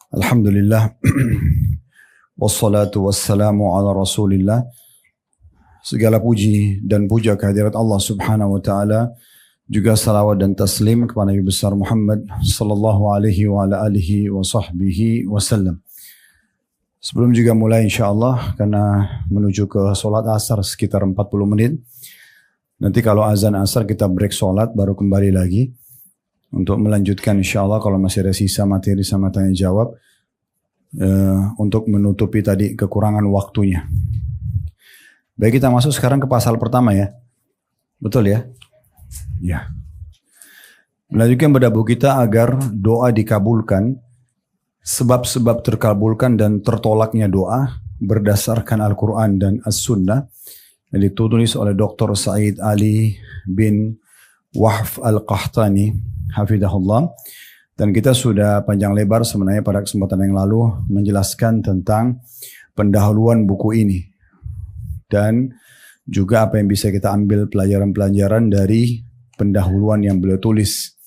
Alhamdulillah. Wassalatu wassalamu ala rasulillah. Segala puji dan puja kehadirat Allah subhanahu wa ta'ala. Juga salawat dan taslim kepada Nabi besar Muhammad sallallahu alaihi wa ala alihi wa sahbihi wasallam. Sebelum juga mulai insyaAllah, karena menuju ke solat asar sekitar 40 menit. Nanti kalau azan asar kita break solat baru kembali lagi. Untuk melanjutkan insyaAllah kalau masih ada sisa materi sama tanya jawab. Untuk menutupi tadi kekurangan waktunya. Baik, kita masuk sekarang ke pasal pertama ya. Betul ya? Ya. Melanjutkan pada buku kita agar doa dikabulkan. Sebab-sebab terkabulkan dan tertolaknya doa berdasarkan Al-Quran dan As-Sunnah. Yang ditulis oleh Dr. Said Ali bin Wahf Al-Qahtani, hafidahullah. Dan kita sudah panjang lebar sebenarnya pada kesempatan yang lalu menjelaskan tentang pendahuluan buku ini. Dan juga apa yang bisa kita ambil pelajaran-pelajaran dari pendahuluan yang beliau tulis.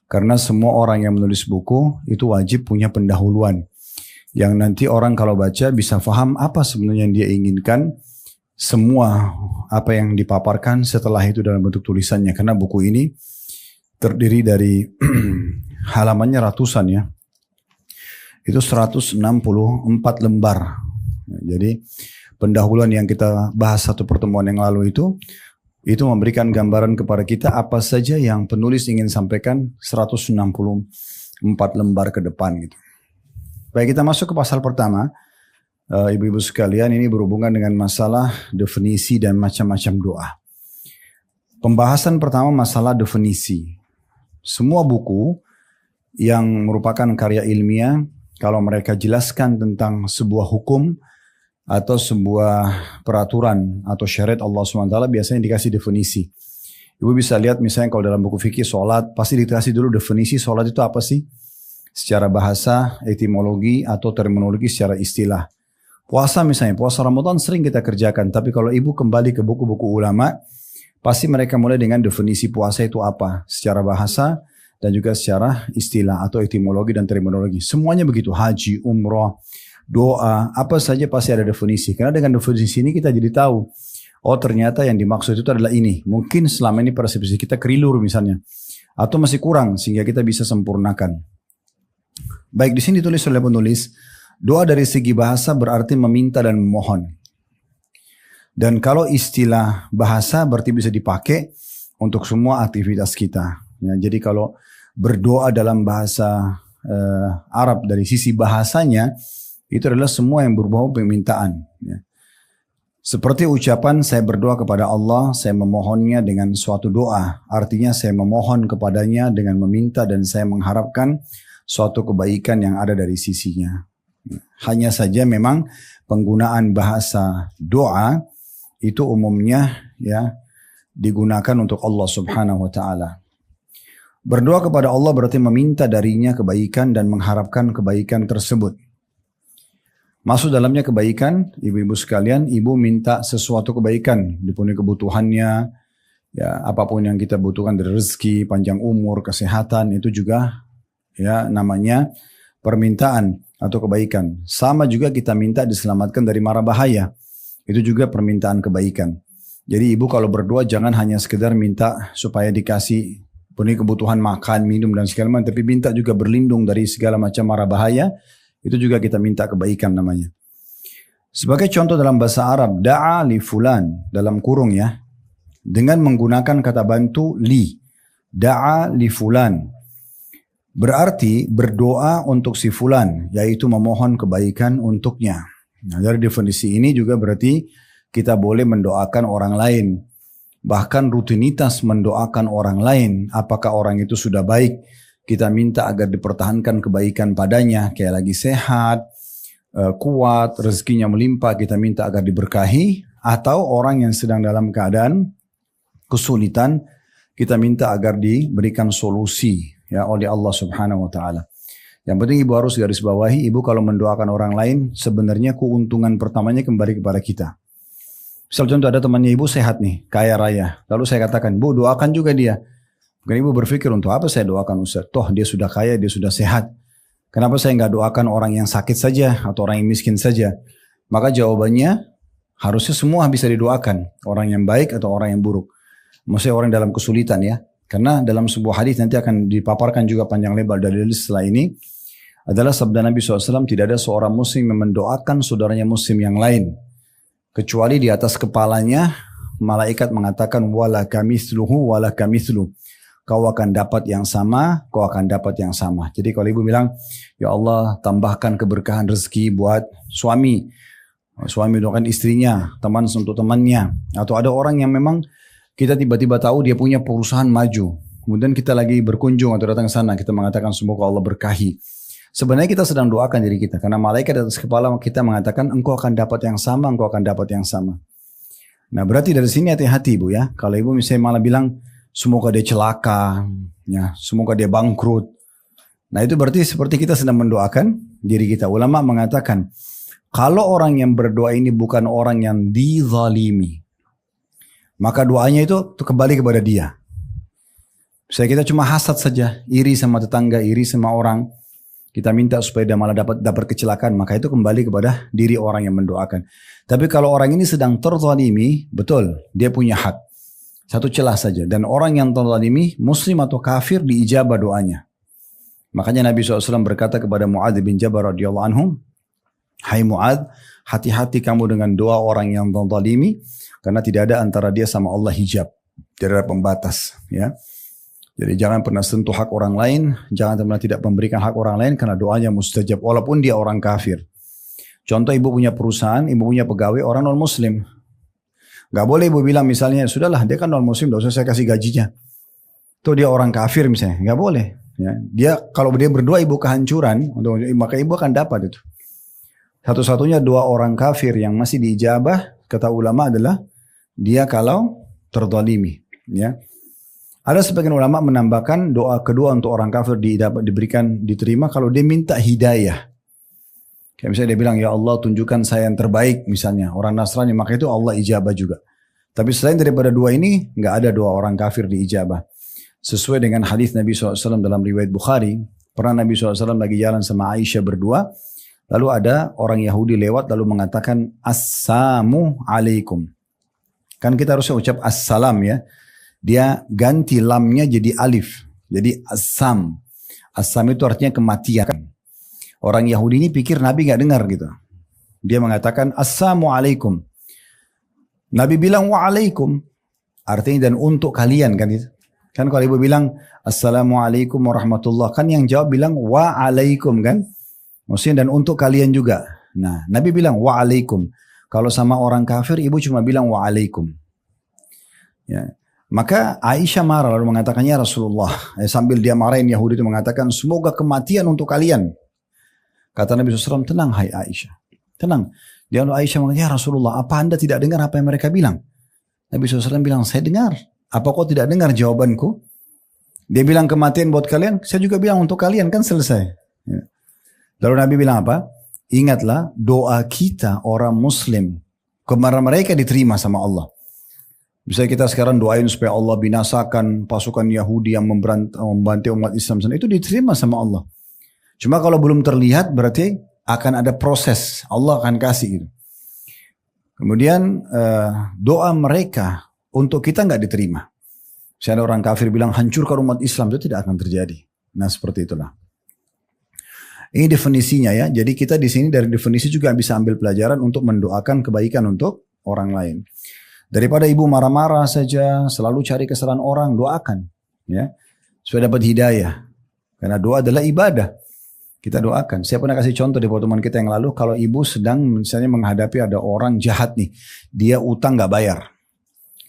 Karena semua orang yang menulis buku itu wajib punya pendahuluan. Yang nanti orang kalau baca bisa faham apa sebenarnya yang dia inginkan. Semua apa yang dipaparkan setelah itu dalam bentuk tulisannya. Karena buku ini terdiri dari halamannya ratusan ya. Itu 164 lembar. Jadi pendahuluan yang kita bahas satu pertemuan yang lalu itu memberikan gambaran kepada kita apa saja yang penulis ingin sampaikan 164 lembar ke depan gitu. Baik, kita masuk ke pasal pertama. Ibu-ibu sekalian, ini berhubungan dengan masalah definisi dan macam-macam doa. Pembahasan pertama masalah definisi. Semua buku yang merupakan karya ilmiah, kalau mereka jelaskan tentang sebuah hukum atau sebuah peraturan atau syariat Allah SWT, biasanya dikasih definisi. Ibu bisa lihat misalnya kalau dalam buku fikih sholat, pasti dikasih dulu definisi sholat itu apa sih? Secara bahasa, etimologi atau terminologi secara istilah. Puasa misalnya, puasa Ramadan sering kita kerjakan. Tapi kalau ibu kembali ke buku-buku ulama, pasti mereka mulai dengan definisi puasa itu apa. Secara bahasa dan juga secara istilah atau etimologi dan terminologi. Semuanya begitu, haji, umrah, doa, apa saja pasti ada definisi. Karena dengan definisi ini kita jadi tahu, oh ternyata yang dimaksud itu adalah ini. Mungkin selama ini persepsi kita kelilur misalnya. Atau masih kurang sehingga kita bisa sempurnakan. Baik, di sini ditulis oleh penulis, doa dari segi bahasa berarti meminta dan memohon. Dan kalau istilah bahasa berarti bisa dipakai untuk semua aktivitas kita. Ya, jadi kalau berdoa dalam bahasa Arab dari sisi bahasanya, itu adalah semua yang berbau permintaan. Ya. Seperti ucapan saya berdoa kepada Allah, saya memohonnya dengan suatu doa. Artinya saya memohon kepadanya dengan meminta dan saya mengharapkan suatu kebaikan yang ada dari sisinya. Hanya saja memang penggunaan bahasa doa itu umumnya ya digunakan untuk Allah Subhanahu wa taala. Berdoa kepada Allah berarti meminta darinya kebaikan dan mengharapkan kebaikan tersebut. Masuk dalamnya kebaikan, ibu-ibu sekalian, ibu minta sesuatu kebaikan, dipenuhi kebutuhannya, ya apapun yang kita butuhkan dari rezeki, panjang umur, kesehatan, itu juga ya namanya permintaan atau kebaikan. Sama juga kita minta diselamatkan dari mara bahaya. Itu juga permintaan kebaikan. Jadi ibu kalau berdoa jangan hanya sekedar minta supaya dikasih penuhi kebutuhan makan, minum dan segala macam, tapi minta juga berlindung dari segala macam mara bahaya. Itu juga kita minta kebaikan namanya. Sebagai contoh dalam bahasa Arab, da'a li fulan, dalam kurung ya, dengan menggunakan kata bantu li. Da'a li fulan. Berarti berdoa untuk si fulan, yaitu memohon kebaikan untuknya. Nah, dari definisi ini juga berarti kita boleh mendoakan orang lain. Bahkan rutinitas mendoakan orang lain, apakah orang itu sudah baik, kita minta agar dipertahankan kebaikan padanya, kayak lagi sehat, kuat, rezekinya melimpah, kita minta agar diberkahi. Atau orang yang sedang dalam keadaan kesulitan, kita minta agar diberikan solusi ya oleh Allah Subhanahu wa taala. Yang penting ibu harus garis bawahi, ibu kalau mendoakan orang lain sebenarnya keuntungan pertamanya kembali kepada kita. Misal contoh ada temannya ibu sehat nih, kaya raya. Lalu saya katakan, Bu doakan juga dia. Bukan ibu berpikir untuk apa saya doakan Ustaz? Toh dia sudah kaya, dia sudah sehat. Kenapa saya nggak doakan orang yang sakit saja atau orang yang miskin saja? Maka jawabannya harusnya semua bisa didoakan. Orang yang baik atau orang yang buruk. Maksudnya orang dalam kesulitan ya. Karena dalam sebuah hadis nanti akan dipaparkan juga panjang lebar dalil setelah ini. Adalah sabda Nabi SAW, tidak ada seorang muslim yang mendoakan saudaranya muslim yang lain. Kecuali di atas kepalanya, malaikat mengatakan, wala kamithluhu wala kamithlu. Kau akan dapat yang sama, kau akan dapat yang sama. Jadi kalau ibu bilang, ya Allah tambahkan keberkahan rezeki buat suami. Suami doakan istrinya, teman untuk temannya. Atau ada orang yang memang kita tiba-tiba tahu dia punya perusahaan maju. Kemudian kita lagi berkunjung atau datang ke sana, kita mengatakan semoga Allah berkahi. Sebenarnya kita sedang doakan diri kita. Karena malaikat di atas kepala kita mengatakan engkau akan dapat yang sama, engkau akan dapat yang sama. Nah berarti dari sini hati-hati ibu ya. Kalau ibu misalnya malah bilang semoga dia celaka, ya, semoga dia bangkrut. Nah itu berarti seperti kita sedang mendoakan diri kita. Ulama mengatakan kalau orang yang berdoa ini bukan orang yang dizalimi, maka doanya itu kembali kepada dia. Misalnya kita cuma hasad saja, iri sama tetangga, iri sama orang. Kita minta supaya dia malah dapat kecelakaan, maka itu kembali kepada diri orang yang mendoakan. Tapi kalau orang ini sedang terzalimi, betul, dia punya hak. Satu celah saja. Dan orang yang terzalimi, muslim atau kafir, diijabah doanya. Makanya Nabi SAW berkata kepada Mu'adz bin Jabal radhiyallahu anhu, hai Mu'adz, hati-hati kamu dengan doa orang yang terzalimi, karena tidak ada antara dia sama Allah hijab. Tidak ada pembatas. Ya. Jadi jangan pernah sentuh hak orang lain, jangan pernah tidak memberikan hak orang lain karena doanya mustajab walaupun dia orang kafir. Contoh ibu punya perusahaan, ibu punya pegawai orang non muslim. Gak boleh ibu bilang misalnya, sudahlah dia kan non muslim, gak usah saya kasih gajinya. Tuh dia orang kafir misalnya, gak boleh. Ya. Dia kalau dia berdoa ibu kehancuran, maka ibu akan dapat itu. Satu-satunya doa orang kafir yang masih diijabah, kata ulama adalah dia kalau terzalimi. Ya. Ada sebagian ulama menambahkan doa kedua untuk orang kafir diterima kalau dia minta hidayah. Kayak misalnya dia bilang, ya Allah tunjukkan saya yang terbaik misalnya. Orang Nasrani, maka itu Allah ijabah juga. Tapi selain daripada dua ini, nggak ada doa orang kafir diijabah. Sesuai dengan hadis Nabi SAW dalam riwayat Bukhari, pernah Nabi SAW lagi jalan sama Aisyah berdua, lalu ada orang Yahudi lewat lalu mengatakan, Assalamu alaikum. Kan kita harusnya ucap assalam ya. Dia ganti lamnya jadi alif. Jadi assam. Assam itu artinya kematian. Orang Yahudi ini pikir Nabi gak dengar gitu. Dia mengatakan assalamualaikum. Nabi bilang waalaikum. Artinya dan untuk kalian kan itu. Kan kalau ibu bilang assalamualaikum warahmatullah. Kan yang jawab bilang waalaikum kan. Maksudnya dan untuk kalian juga. Nah Nabi bilang waalaikum. Kalau sama orang kafir ibu cuma bilang waalaikum. Ya. Maka Aisyah marah lalu mengatakannya Rasulullah. Sambil dia marahin Yahudi itu mengatakan semoga kematian untuk kalian. Kata Nabi SAW, tenang hai Aisyah. Tenang. Dia Aisyah mengatakan, ya Rasulullah apa anda tidak dengar apa yang mereka bilang? Nabi SAW bilang, saya dengar. Apa kau tidak dengar jawabanku? Dia bilang kematian buat kalian. Saya juga bilang untuk kalian kan selesai. Ya. Lalu Nabi bilang apa? Ingatlah doa kita orang muslim. Kepada mereka diterima sama Allah. Bisa kita sekarang doain supaya Allah binasakan pasukan Yahudi yang membantai umat Islam. Itu diterima sama Allah. Cuma kalau belum terlihat berarti akan ada proses. Allah akan kasih gitu. Kemudian doa mereka untuk kita nggak diterima. Misalnya orang kafir bilang hancurkan umat Islam, itu tidak akan terjadi. Nah seperti itulah. Ini definisinya ya. Jadi kita di sini dari definisi juga bisa ambil pelajaran untuk mendoakan kebaikan untuk orang lain. Daripada ibu marah-marah saja, selalu cari kesalahan orang, doakan. Ya, supaya dapat hidayah. Karena doa adalah ibadah. Kita doakan. Saya pernah kasih contoh di pertemuan kita yang lalu, kalau ibu sedang misalnya menghadapi ada orang jahat nih, dia utang gak bayar.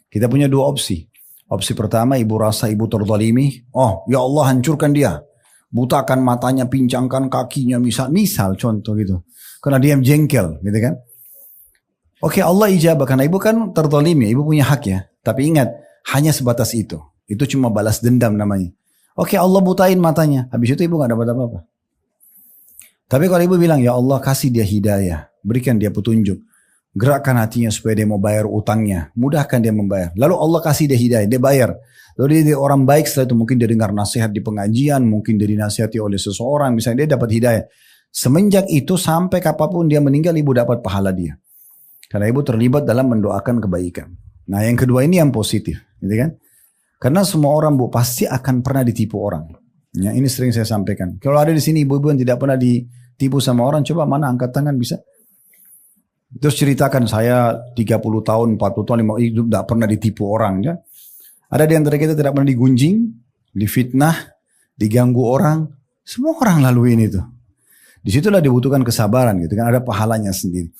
Kita punya dua opsi. Opsi pertama, ibu rasa ibu terzalimi, oh ya Allah hancurkan dia. Butakan matanya, pincangkan kakinya, misal contoh gitu. Karena dia jengkel, gitu kan. Oke, Allah ijabah karena ibu kan terzalimi, ibu punya hak ya. Tapi ingat, hanya sebatas itu. Itu cuma balas dendam namanya. Oke, Allah butain matanya. Habis itu ibu gak dapat apa-apa. Tapi kalau ibu bilang, ya Allah kasih dia hidayah. Berikan dia petunjuk. gerakkan hatinya supaya dia mau bayar utangnya, mudahkan dia membayar. Lalu Allah kasih dia hidayah, dia bayar. Lalu dia orang baik, setelah itu mungkin dia dengar nasihat di pengajian, mungkin dia dinasihati oleh seseorang, misalnya dia dapat hidayah. Semenjak itu sampai kapanpun dia meninggal, ibu dapat pahala dia. Karena ibu terlibat dalam mendoakan kebaikan. Nah yang kedua ini yang positif, gitu kan? Karena semua orang bu pasti akan pernah ditipu orang. Ya, ini sering saya sampaikan. Kalau ada di sini ibu-ibu yang tidak pernah ditipu sama orang, coba mana angkat tangan bisa? Terus ceritakan saya 30 tahun, 40 tahun, 50 hidup tidak pernah ditipu orang. Ya. Ada di antara kita tidak pernah digunjing, difitnah, diganggu orang. Semua orang laluin itu. Disitulah dibutuhkan kesabaran gitu kan. Ada pahalanya sendiri.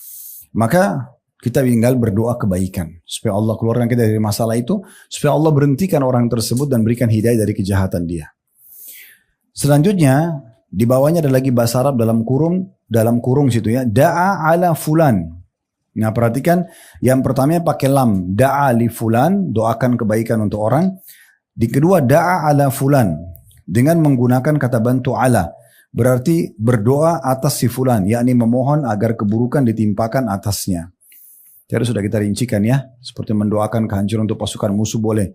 Maka kita tinggal berdoa kebaikan. Supaya Allah keluarkan kita dari masalah itu. Supaya Allah berhentikan orang tersebut dan berikan hidayah dari kejahatan dia. Selanjutnya, di bawahnya ada lagi bahasa Arab dalam kurung situ ya. Da'a ala fulan. Nah perhatikan yang pertamanya pakai lam. Da'a li fulan, doakan kebaikan untuk orang. Di kedua da'a ala fulan. Dengan menggunakan kata bantu ala. Berarti berdoa atas si fulan. Yakni memohon agar keburukan ditimpakan atasnya. Jadi sudah kita rincikan ya. Seperti mendoakan kehancuran untuk pasukan musuh boleh.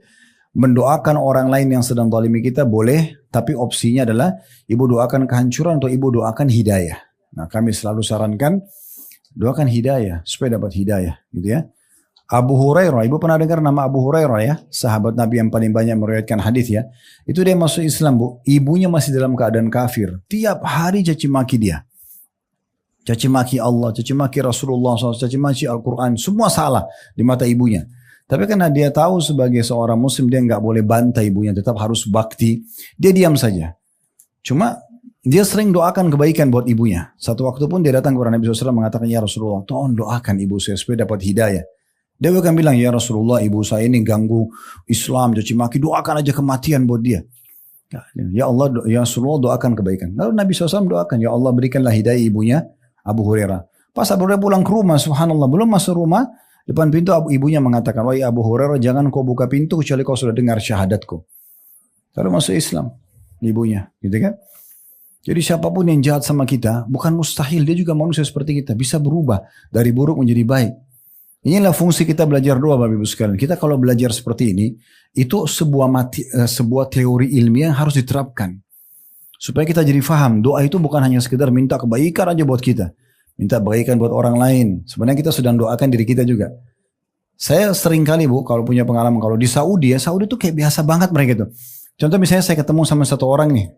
Mendoakan orang lain yang sedang zalimi kita boleh. Tapi opsinya adalah ibu doakan kehancuran atau ibu doakan hidayah. Nah kami selalu sarankan. Doakan hidayah supaya dapat hidayah gitu ya. Abu Hurairah, ibu pernah dengar nama Abu Hurairah ya, sahabat Nabi yang paling banyak meriwayatkan hadis ya. Itu dia masuk Islam bu, ibunya masih dalam keadaan kafir. Tiap hari caci maki dia. Caci maki Allah, caci maki Rasulullah SAW, caci maki Al-Quran, semua salah di mata ibunya. Tapi karena dia tahu sebagai seorang muslim dia nggak boleh bantai ibunya, tetap harus bakti. Dia diam saja. Cuma dia sering doakan kebaikan buat ibunya. Satu waktu pun dia datang kepada Nabi SAW mengatakan, ya Rasulullah, tolong doakan ibu saya supaya dapat hidayah. Dia akan bilang, ya Rasulullah, ibu saya ini ganggu Islam, caci maki, doakan aja kematian buat dia. Ya Allah, ya Rasulullah doakan kebaikan. Lalu Nabi SAW doakan, ya Allah berikanlah hidayah ibunya Abu Hurairah. Pas Abu Hurairah pulang ke rumah, subhanallah, belum masuk rumah, depan pintu ibunya mengatakan, wahai Abu Hurairah, jangan kau buka pintu kecuali kau sudah dengar syahadatku. Lalu masuk Islam, ibunya, gitu kan? Jadi siapapun yang jahat sama kita, bukan mustahil, dia juga manusia seperti kita, bisa berubah dari buruk menjadi baik. Inilah fungsi kita belajar doa Bapak Ibu sekalian. Kita kalau belajar seperti ini, itu sebuah teori ilmiah yang harus diterapkan. Supaya kita jadi faham, doa itu bukan hanya sekedar minta kebaikan aja buat kita. Minta kebaikan buat orang lain. Sebenarnya kita sedang doakan diri kita juga. Saya sering kali bu, kalau punya pengalaman, kalau di Saudi ya, Saudi itu kayak biasa banget mereka itu. Contoh misalnya saya ketemu sama satu orang nih.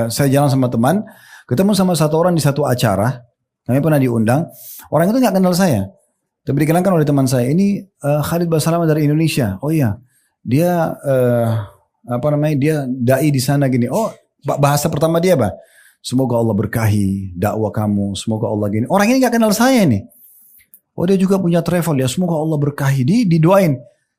Saya jalan sama teman, ketemu sama satu orang di satu acara, kami pernah diundang, orang itu nggak kenal saya, tapi dikenalkan oleh teman saya, ini Khalid Basalamah dari Indonesia. Oh iya, dia dia dai di sana gini. Oh bahasa pertama dia apa? Semoga Allah berkahi dakwah kamu, semoga Allah gini. Orang ini nggak kenal saya nih. Oh dia juga punya travel ya, semoga Allah berkahi, didoain.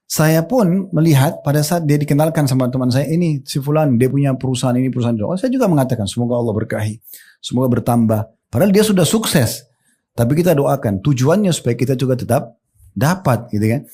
Saya pun melihat pada saat dia dikenalkan sama teman saya, ini si fulan, dia punya perusahaan ini, perusahaan itu. Oh, saya juga mengatakan, semoga Allah berkahi, semoga bertambah. Padahal dia sudah sukses. Tapi kita doakan, tujuannya supaya kita juga tetap dapat gitu kan.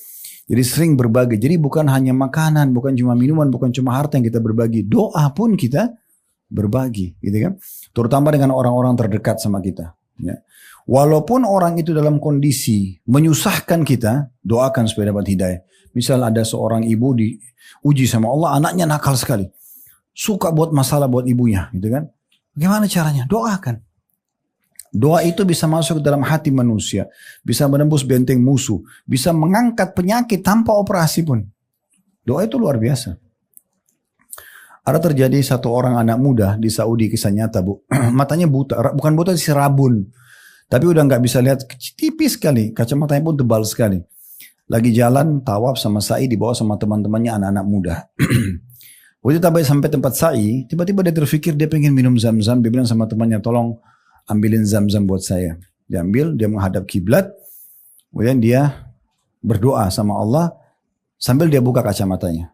Jadi sering berbagi. Jadi bukan hanya makanan, bukan cuma minuman, bukan cuma harta yang kita berbagi. Doa pun kita berbagi gitu kan. Terutama dengan orang-orang terdekat sama kita. Ya. Walaupun orang itu dalam kondisi menyusahkan kita, doakan supaya dapat hidayah. Misal ada seorang ibu diuji sama Allah, anaknya nakal sekali. Suka buat masalah buat ibunya, gitu kan. Bagaimana caranya? Doakan. Doa itu bisa masuk ke dalam hati manusia. Bisa menembus benteng musuh. Bisa mengangkat penyakit tanpa operasi pun. Doa itu luar biasa. Ada terjadi satu orang anak muda di Saudi, kisah nyata bu. Matanya buta, bukan buta sih, rabun. Tapi udah nggak bisa lihat, tipis sekali. Kacamatanya pun tebal sekali. Lagi jalan tawaf sama sa'i dibawa sama teman-temannya anak-anak muda. Waktu sampai tempat sa'i, tiba-tiba dia terfikir dia pengen minum zam-zam. Dia bilang sama temannya, tolong ambilin zam-zam buat saya. Dia ambil, dia menghadap kiblat. Kemudian dia berdoa sama Allah sambil dia buka kacamatanya.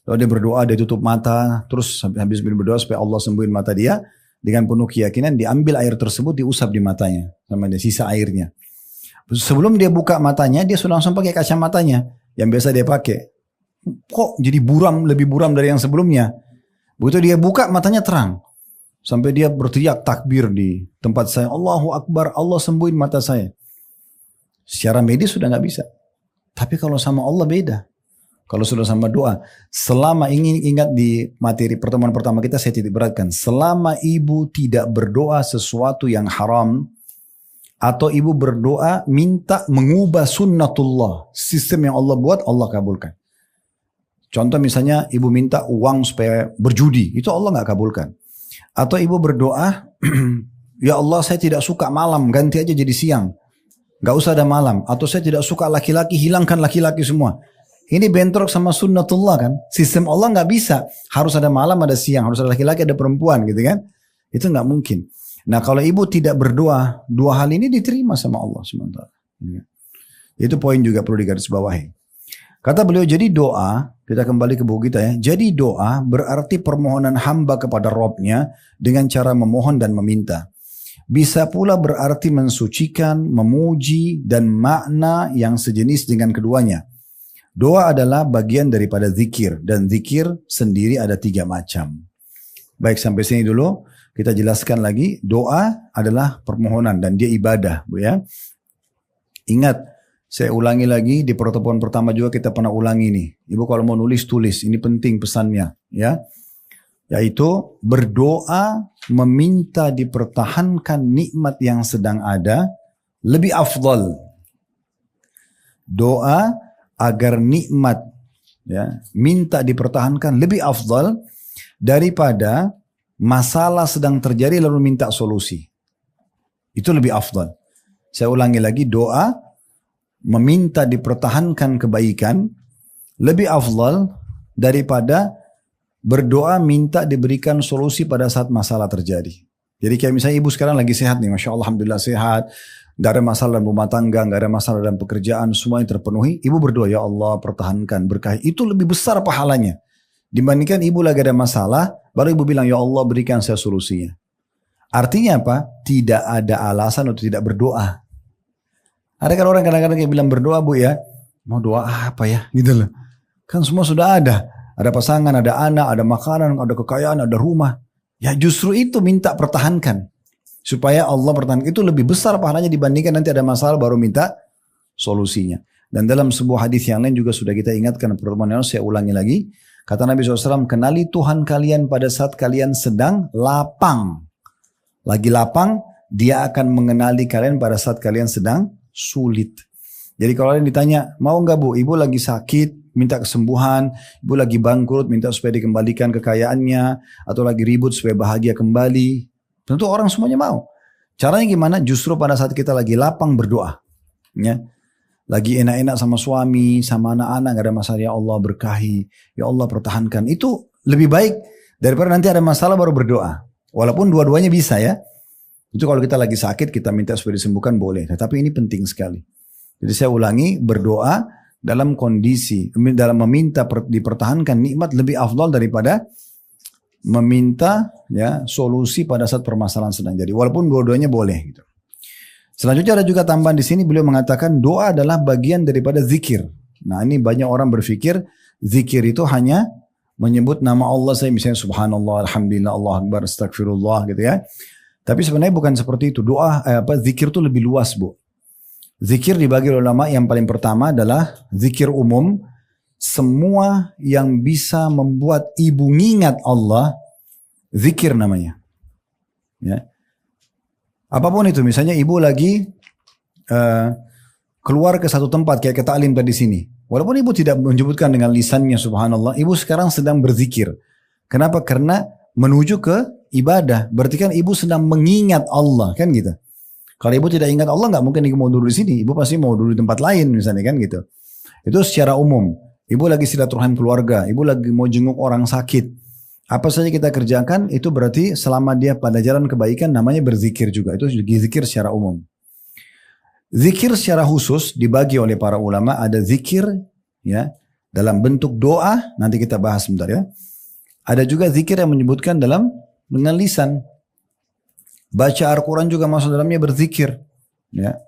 Lalu dia berdoa, dia tutup mata, terus habis berdoa supaya Allah sembuhin mata dia. Dengan penuh keyakinan diambil air tersebut, diusap di matanya sama dia, sisa airnya. Sebelum dia buka matanya, dia sudah langsung pakai kacamatanya yang biasa dia pakai. Kok jadi buram, lebih buram dari yang sebelumnya. Begitu dia buka, matanya terang. Sampai dia berteriak takbir di tempat saya. Allahu Akbar, Allah sembuhin mata saya. Secara medis sudah nggak bisa. Tapi kalau sama Allah beda. Kalau sudah sama doa, selama ingin ingat di materi pertemuan pertama kita saya titik beratkan, selama ibu tidak berdoa sesuatu yang haram, atau ibu berdoa minta mengubah sunnatullah, sistem yang Allah buat, Allah kabulkan. Contoh misalnya ibu minta uang supaya berjudi, itu Allah nggak kabulkan. Atau ibu berdoa, ya Allah saya tidak suka malam, ganti aja jadi siang, nggak usah ada malam. Atau saya tidak suka laki-laki, hilangkan laki-laki semua. Ini bentrok sama sunnatullah kan. Sistem Allah nggak bisa. Harus ada malam, ada siang. Harus ada laki-laki, ada perempuan gitu kan. Itu nggak mungkin. Nah kalau ibu tidak berdoa, dua hal ini diterima sama Allah sementara. Itu poin juga perlu digarisbawahi. Kata beliau, jadi doa, kita kembali ke buku kita ya. Jadi doa berarti permohonan hamba kepada Robnya dengan cara memohon dan meminta. Bisa pula berarti mensucikan, memuji, dan makna yang sejenis dengan keduanya. Doa adalah bagian daripada zikir, dan zikir sendiri ada 3 macam. Baik, sampai sini dulu kita jelaskan lagi. Doa adalah permohonan dan dia ibadah, Bu ya. Ingat, saya ulangi lagi di pertemuan pertama juga kita pernah ulangi nih. Ibu kalau mau nulis tulis, ini penting pesannya ya. Yaitu berdoa meminta dipertahankan nikmat yang sedang ada lebih afdal. Doa agar nikmat ya, minta dipertahankan lebih afdal daripada masalah sedang terjadi lalu minta solusi. Itu lebih afdal. Saya ulangi lagi, doa meminta dipertahankan kebaikan lebih afdal daripada berdoa minta diberikan solusi pada saat masalah terjadi. Jadi kayak misalnya ibu sekarang lagi sehat nih, Masya Allah, Alhamdulillah sehat. Gak ada masalah dalam rumah tangga, gak ada masalah dalam pekerjaan, semuanya terpenuhi. Ibu berdoa, ya Allah pertahankan, berkahi. Itu lebih besar pahalanya. Dibandingkan ibu lagi ada masalah, baru ibu bilang, ya Allah berikan saya solusinya. Artinya apa? Tidak ada alasan untuk tidak berdoa. Ada kan orang kadang-kadang yang bilang berdoa Bu ya, mau doa apa ya? Gitu loh. Kan semua sudah ada. Ada pasangan, ada anak, ada makanan, ada kekayaan, ada rumah. Ya justru itu minta pertahankan. Supaya Allah pertahankan. Itu lebih besar pahalanya dibandingkan nanti ada masalah baru minta solusinya. Dan dalam sebuah hadis yang lain juga sudah kita ingatkan pertemuan yang saya ulangi lagi. Kata Nabi SAW, kenali Tuhan kalian pada saat kalian sedang lapang. Lagi lapang, dia akan mengenali kalian pada saat kalian sedang sulit. Jadi kalau kalian ditanya, mau nggak Bu, ibu lagi sakit, minta kesembuhan, ibu lagi bangkrut, minta supaya dikembalikan kekayaannya, atau lagi ribut supaya bahagia kembali. Tentu orang semuanya mau. Caranya gimana? Justru pada saat kita lagi lapang berdoa. Ya. Lagi enak-enak sama suami, sama anak-anak, gak ada masalah. Ya Allah berkahi, ya Allah pertahankan. Itu lebih baik daripada nanti ada masalah baru berdoa. Walaupun dua-duanya bisa ya. Itu kalau kita lagi sakit, kita minta supaya disembuhkan boleh. Tapi ini penting sekali. Jadi saya ulangi, berdoa dalam kondisi, dalam meminta dipertahankan nikmat lebih afdal daripada meminta ya solusi pada saat permasalahan sedang jadi. Walaupun dua-duanya boleh gitu. Selanjutnya ada juga tambahan di sini, beliau mengatakan doa adalah bagian daripada zikir. Nah ini banyak orang berpikir zikir itu hanya menyebut nama Allah, saya misalnya subhanallah, alhamdulillah, Allah akbar, astagfirullah gitu ya. Tapi sebenarnya bukan seperti itu. Doa zikir itu lebih luas Bu. Zikir dibagi oleh ulama, yang paling pertama adalah zikir umum. Semua yang bisa membuat ibu ngingat Allah, zikir namanya. Ya. Apapun itu, misalnya ibu lagi keluar ke satu tempat kayak ke taklim tadi sini. Walaupun ibu tidak menyebutkan dengan lisannya subhanallah, ibu sekarang sedang berzikir. Kenapa? Karena menuju ke ibadah. Berarti kan ibu sedang mengingat Allah, kan gitu. Kalau ibu tidak ingat Allah, nggak mungkin ibu mau duduk di sini. Ibu pasti mau duduk di tempat lain misalnya kan gitu. Itu secara umum. Ibu lagi silaturahim keluarga, ibu lagi mau jenguk orang sakit. Apa saja kita kerjakan itu berarti selama dia pada jalan kebaikan namanya berzikir juga. Itu zikir secara umum. Zikir secara khusus dibagi oleh para ulama, ada zikir ya dalam bentuk doa, nanti kita bahas sebentar ya. Ada juga zikir yang menyebutkan dengan lisan. Baca Al-Quran juga masuk dalamnya berzikir. Ya.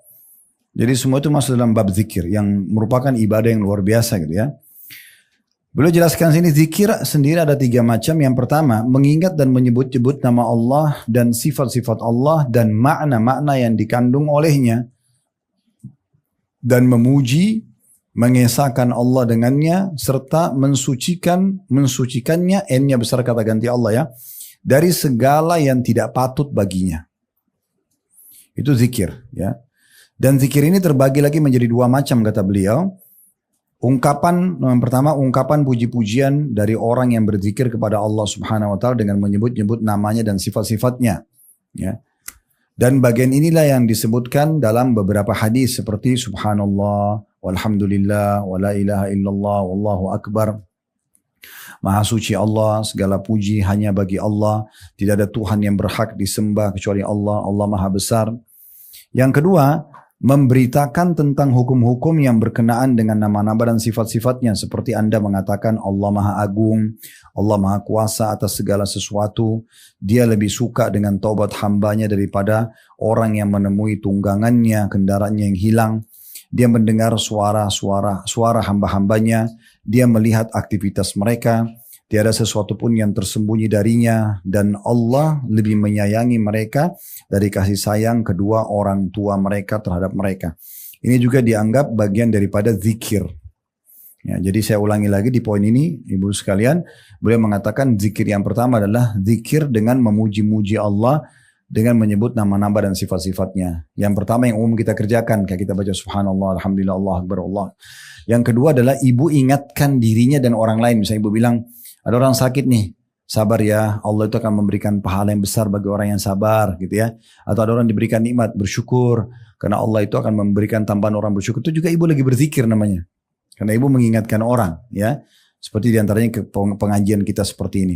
Jadi semua itu masuk dalam bab zikir yang merupakan ibadah yang luar biasa gitu ya. Beliau jelaskan sini zikir sendiri ada 3 macam. Yang pertama, mengingat dan menyebut-nyebut nama Allah dan sifat-sifat Allah dan makna-makna yang dikandung olehnya. dan memuji, mengesahkan Allah dengannya, serta mensucikannya, n-nya besar kata ganti Allah ya, dari segala yang tidak patut baginya. Itu zikir ya. Dan zikir ini terbagi lagi menjadi dua macam kata beliau. Ungkapan yang pertama, ungkapan puji-pujian dari orang yang berzikir kepada Allah Subhanahu wa taala dengan menyebut-nyebut namanya dan sifat-sifatnya ya. Dan bagian inilah yang disebutkan dalam beberapa hadis seperti subhanallah, walhamdulillah, wala ilaha illallah, wallahu akbar. Maha suci Allah, segala puji hanya bagi Allah, tidak ada Tuhan yang berhak disembah kecuali Allah, Allah maha besar. Yang kedua, memberitakan tentang hukum-hukum yang berkenaan dengan nama-nama dan sifat-sifatnya. Seperti Anda mengatakan Allah Maha Agung, Allah Maha Kuasa atas segala sesuatu. Dia lebih suka dengan taubat hambanya daripada orang yang menemui tunggangannya, kendaraannya yang hilang. Dia mendengar suara hamba-hambanya. Dia melihat aktivitas mereka. Tiada sesuatu pun yang tersembunyi darinya, dan Allah lebih menyayangi mereka dari kasih sayang kedua orang tua mereka terhadap mereka. Ini juga dianggap bagian daripada zikir. Ya, jadi saya ulangi lagi di poin ini, ibu sekalian, beliau mengatakan zikir yang pertama adalah zikir dengan memuji-muji Allah dengan menyebut nama-nama dan sifat-sifatnya. Yang pertama yang umum kita kerjakan, kayak kita baca subhanallah, alhamdulillah, Allah akbar, Allah. Yang kedua adalah ibu ingatkan dirinya dan orang lain. Misalnya ibu bilang, ada orang sakit nih, sabar ya, Allah itu akan memberikan pahala yang besar bagi orang yang sabar gitu ya. Atau ada orang diberikan nikmat, bersyukur, karena Allah itu akan memberikan tambahan orang bersyukur. Itu juga ibu lagi berzikir namanya. Karena ibu mengingatkan orang ya. Seperti diantaranya pengajian kita seperti ini.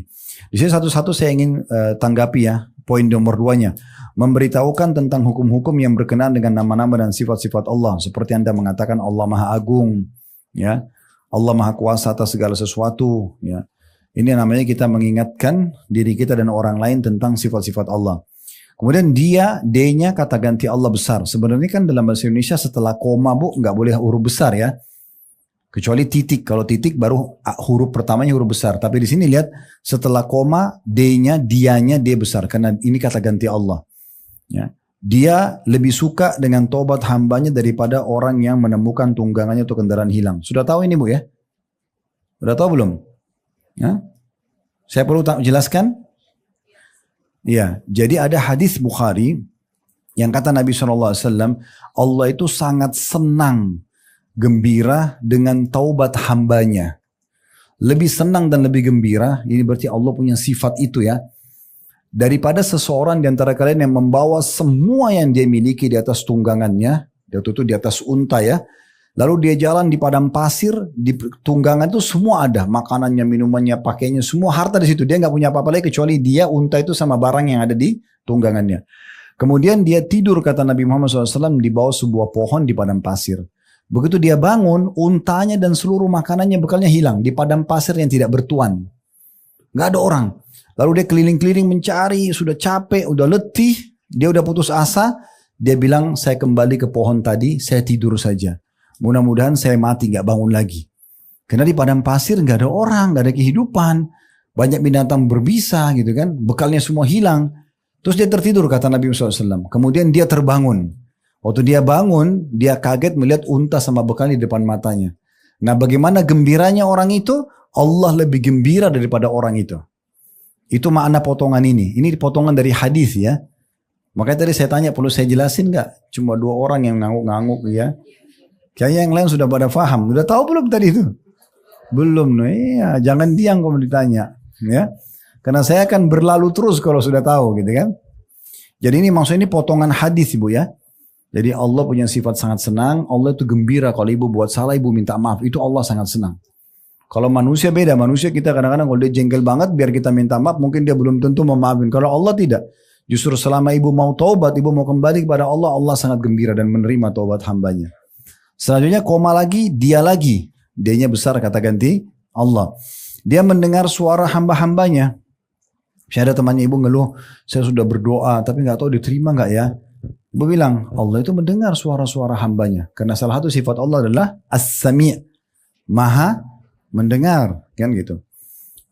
Di sini satu-satu saya ingin tanggapi ya, poin nomor 2-nya. Memberitahukan tentang hukum-hukum yang berkenaan dengan nama-nama dan sifat-sifat Allah. Seperti Anda mengatakan Allah Maha Agung ya. Allah Maha Kuasa atas segala sesuatu ya. Ini namanya kita mengingatkan diri kita dan orang lain tentang sifat-sifat Allah. Kemudian D-nya kata ganti Allah besar. Sebenarnya kan dalam bahasa Indonesia setelah koma bu nggak boleh huruf besar ya. Kecuali titik. Kalau titik baru huruf pertamanya huruf besar. Tapi di sini lihat setelah koma D-nya, dianya D besar. Karena ini kata ganti Allah. Ya. Dia lebih suka dengan tobat hambanya daripada orang yang menemukan tunggangannya atau kendaraan hilang. Sudah tahu ini bu ya? Sudah tahu belum? Ya? Saya perlu jelaskan? Ya, jadi ada hadis Bukhari yang kata Nabi SAW, Allah itu sangat senang, gembira dengan taubat hambanya. Lebih senang dan lebih gembira, ini berarti Allah punya sifat itu ya. Daripada seseorang di antara kalian yang membawa semua yang dia miliki di atas tunggangannya, itu di atas unta ya. Lalu dia jalan di padang pasir, di tunggangan itu semua ada. Makanannya, minumannya, pakainya, semua harta di situ. Dia nggak punya apa-apa lagi kecuali dia, unta itu sama barang yang ada di tunggangannya. Kemudian dia tidur kata Nabi Muhammad SAW di bawah sebuah pohon di padang pasir. Begitu dia bangun, untanya dan seluruh makanannya bekalnya hilang. Di padang pasir yang tidak bertuan. Nggak ada orang. Lalu dia keliling-keliling mencari, sudah capek, udah letih. Dia udah putus asa. Dia bilang, saya kembali ke pohon tadi, saya tidur saja. Mudah-mudahan saya mati gak bangun lagi. Karena di padang pasir gak ada orang, gak ada kehidupan. Banyak binatang berbisa gitu kan. Bekalnya semua hilang. Terus dia tertidur kata Nabi SAW. Kemudian dia terbangun. Waktu dia bangun, dia kaget melihat unta sama bekal di depan matanya. Nah bagaimana gembiranya orang itu? Allah lebih gembira daripada orang itu. Itu makna potongan ini. Ini potongan dari hadis ya. Makanya tadi saya tanya, perlu saya jelasin gak? Cuma 2 orang yang ngangguk-ngangguk ya. Kayaknya yang lain sudah pada paham. Udah tahu belum tadi itu? Belum. Iya, jangan diam kalau ditanya. Ya. Karena saya akan berlalu terus kalau sudah tahu gitu kan. Jadi ini maksudnya ini potongan hadis ibu ya. Jadi Allah punya sifat sangat senang. Allah itu gembira kalau ibu buat salah ibu minta maaf. Itu Allah sangat senang. Kalau manusia beda. Manusia kita kadang-kadang kalau dia jengkel banget biar kita minta maaf. Mungkin dia belum tentu memaafin. Kalau Allah tidak. Justru selama ibu mau taubat, ibu mau kembali kepada Allah. Allah sangat gembira dan menerima taubat hambanya. Selanjutnya koma lagi, dia lagi. D-nya besar kata ganti Allah. Dia mendengar suara hamba-hambanya. Saya ada temannya ibu ngeluh, saya sudah berdoa tapi gak tahu diterima gak ya. Ibu bilang, Allah itu mendengar suara-suara hambanya. Karena salah satu sifat Allah adalah As-Sami', Maha mendengar. Kan gitu.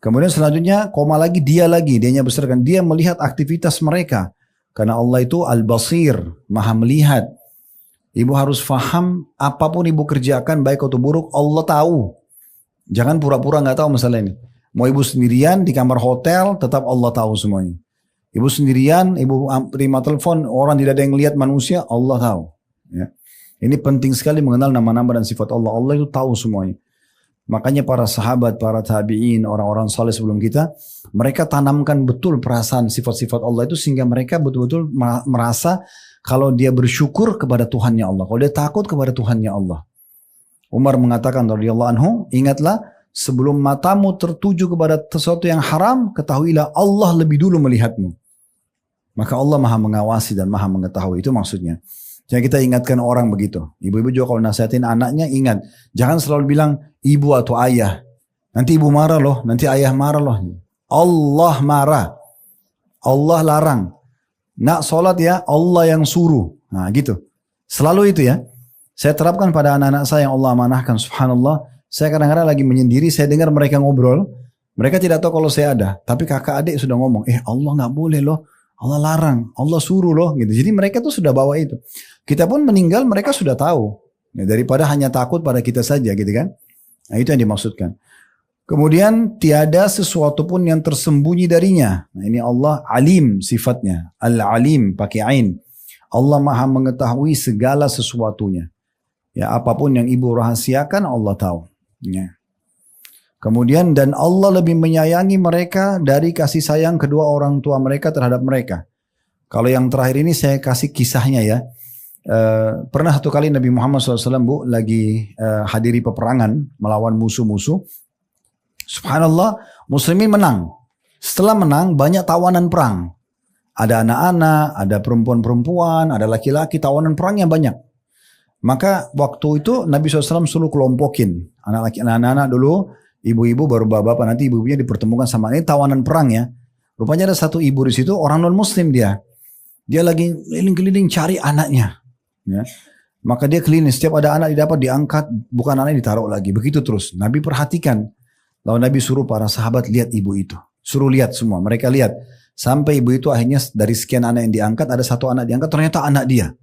Kemudian selanjutnya koma lagi, dia-nya besar kan. Dia melihat aktivitas mereka. Karena Allah itu Al-Basir, Maha melihat. Ibu harus faham apapun ibu kerjakan baik atau buruk Allah tahu. Jangan pura-pura nggak tahu masalah ini. Mau ibu sendirian di kamar hotel tetap Allah tahu semuanya. Ibu sendirian, ibu terima telepon orang tidak ada yang lihat manusia Allah tahu. Ya. Ini penting sekali mengenal nama-nama dan sifat Allah. Allah itu tahu semuanya. Makanya para sahabat, para tabi'in, orang-orang saleh sebelum kita, mereka tanamkan betul perasaan sifat-sifat Allah itu sehingga mereka betul-betul merasa kalau dia bersyukur kepada Tuhannya Allah, kalau dia takut kepada Tuhannya Allah. Umar mengatakan radhiyallahu anhu, ingatlah sebelum matamu tertuju kepada sesuatu yang haram, ketahuilah Allah lebih dulu melihatmu. Maka Allah maha mengawasi dan maha mengetahui, itu maksudnya. Jadi kita ingatkan orang begitu. Ibu-ibu juga kalau nasihatin anaknya ingat, jangan selalu bilang ibu atau ayah. Nanti ibu marah loh, nanti ayah marah loh. Allah marah, Allah larang. Nak sholat ya Allah yang suruh. Nah gitu. Selalu itu ya. Saya terapkan pada anak-anak saya yang Allah amanahkan. Subhanallah. Saya kadang-kadang lagi menyendiri. Saya dengar mereka ngobrol. Mereka tidak tahu kalau saya ada. Tapi kakak adik sudah ngomong. Allah gak boleh loh. Allah larang. Allah suruh loh. Gitu. Jadi mereka tuh sudah bawa itu. Kita pun meninggal mereka sudah tahu. Ya, daripada hanya takut pada kita saja gitu kan. Nah itu yang dimaksudkan. Kemudian tiada sesuatu pun yang tersembunyi darinya. Nah ini Allah alim sifatnya. Al-alim pakai ain. Allah maha mengetahui segala sesuatunya. Ya apapun yang ibu rahasiakan Allah tahu. Ya. Kemudian dan Allah lebih menyayangi mereka dari kasih sayang kedua orang tua mereka terhadap mereka. Kalau yang terakhir ini saya kasih kisahnya ya. Pernah satu kali Nabi Muhammad SAW lagi hadiri peperangan melawan musuh-musuh. Subhanallah, muslimin menang. Setelah menang, banyak tawanan perang. Ada anak-anak, ada perempuan-perempuan, ada laki-laki, tawanan perangnya banyak. Maka waktu itu Nabi SAW suruh kelompokin. Anak-anak dulu, ibu-ibu baru bapak-bapak, nanti ibu-ibunya dipertemukan sama ini tawanan perang ya. Rupanya ada satu ibu di situ, orang non-muslim dia. Dia lagi keliling-keliling cari anaknya. Ya. Maka dia keliling, setiap ada anak didapat diangkat, bukan anak ditaruh lagi. Begitu terus. Nabi perhatikan. Lalu Nabi suruh para sahabat lihat ibu itu. Suruh lihat semua. Mereka lihat. Sampai ibu itu akhirnya dari sekian anak yang diangkat. Ada satu anak diangkat. Ternyata anak dia.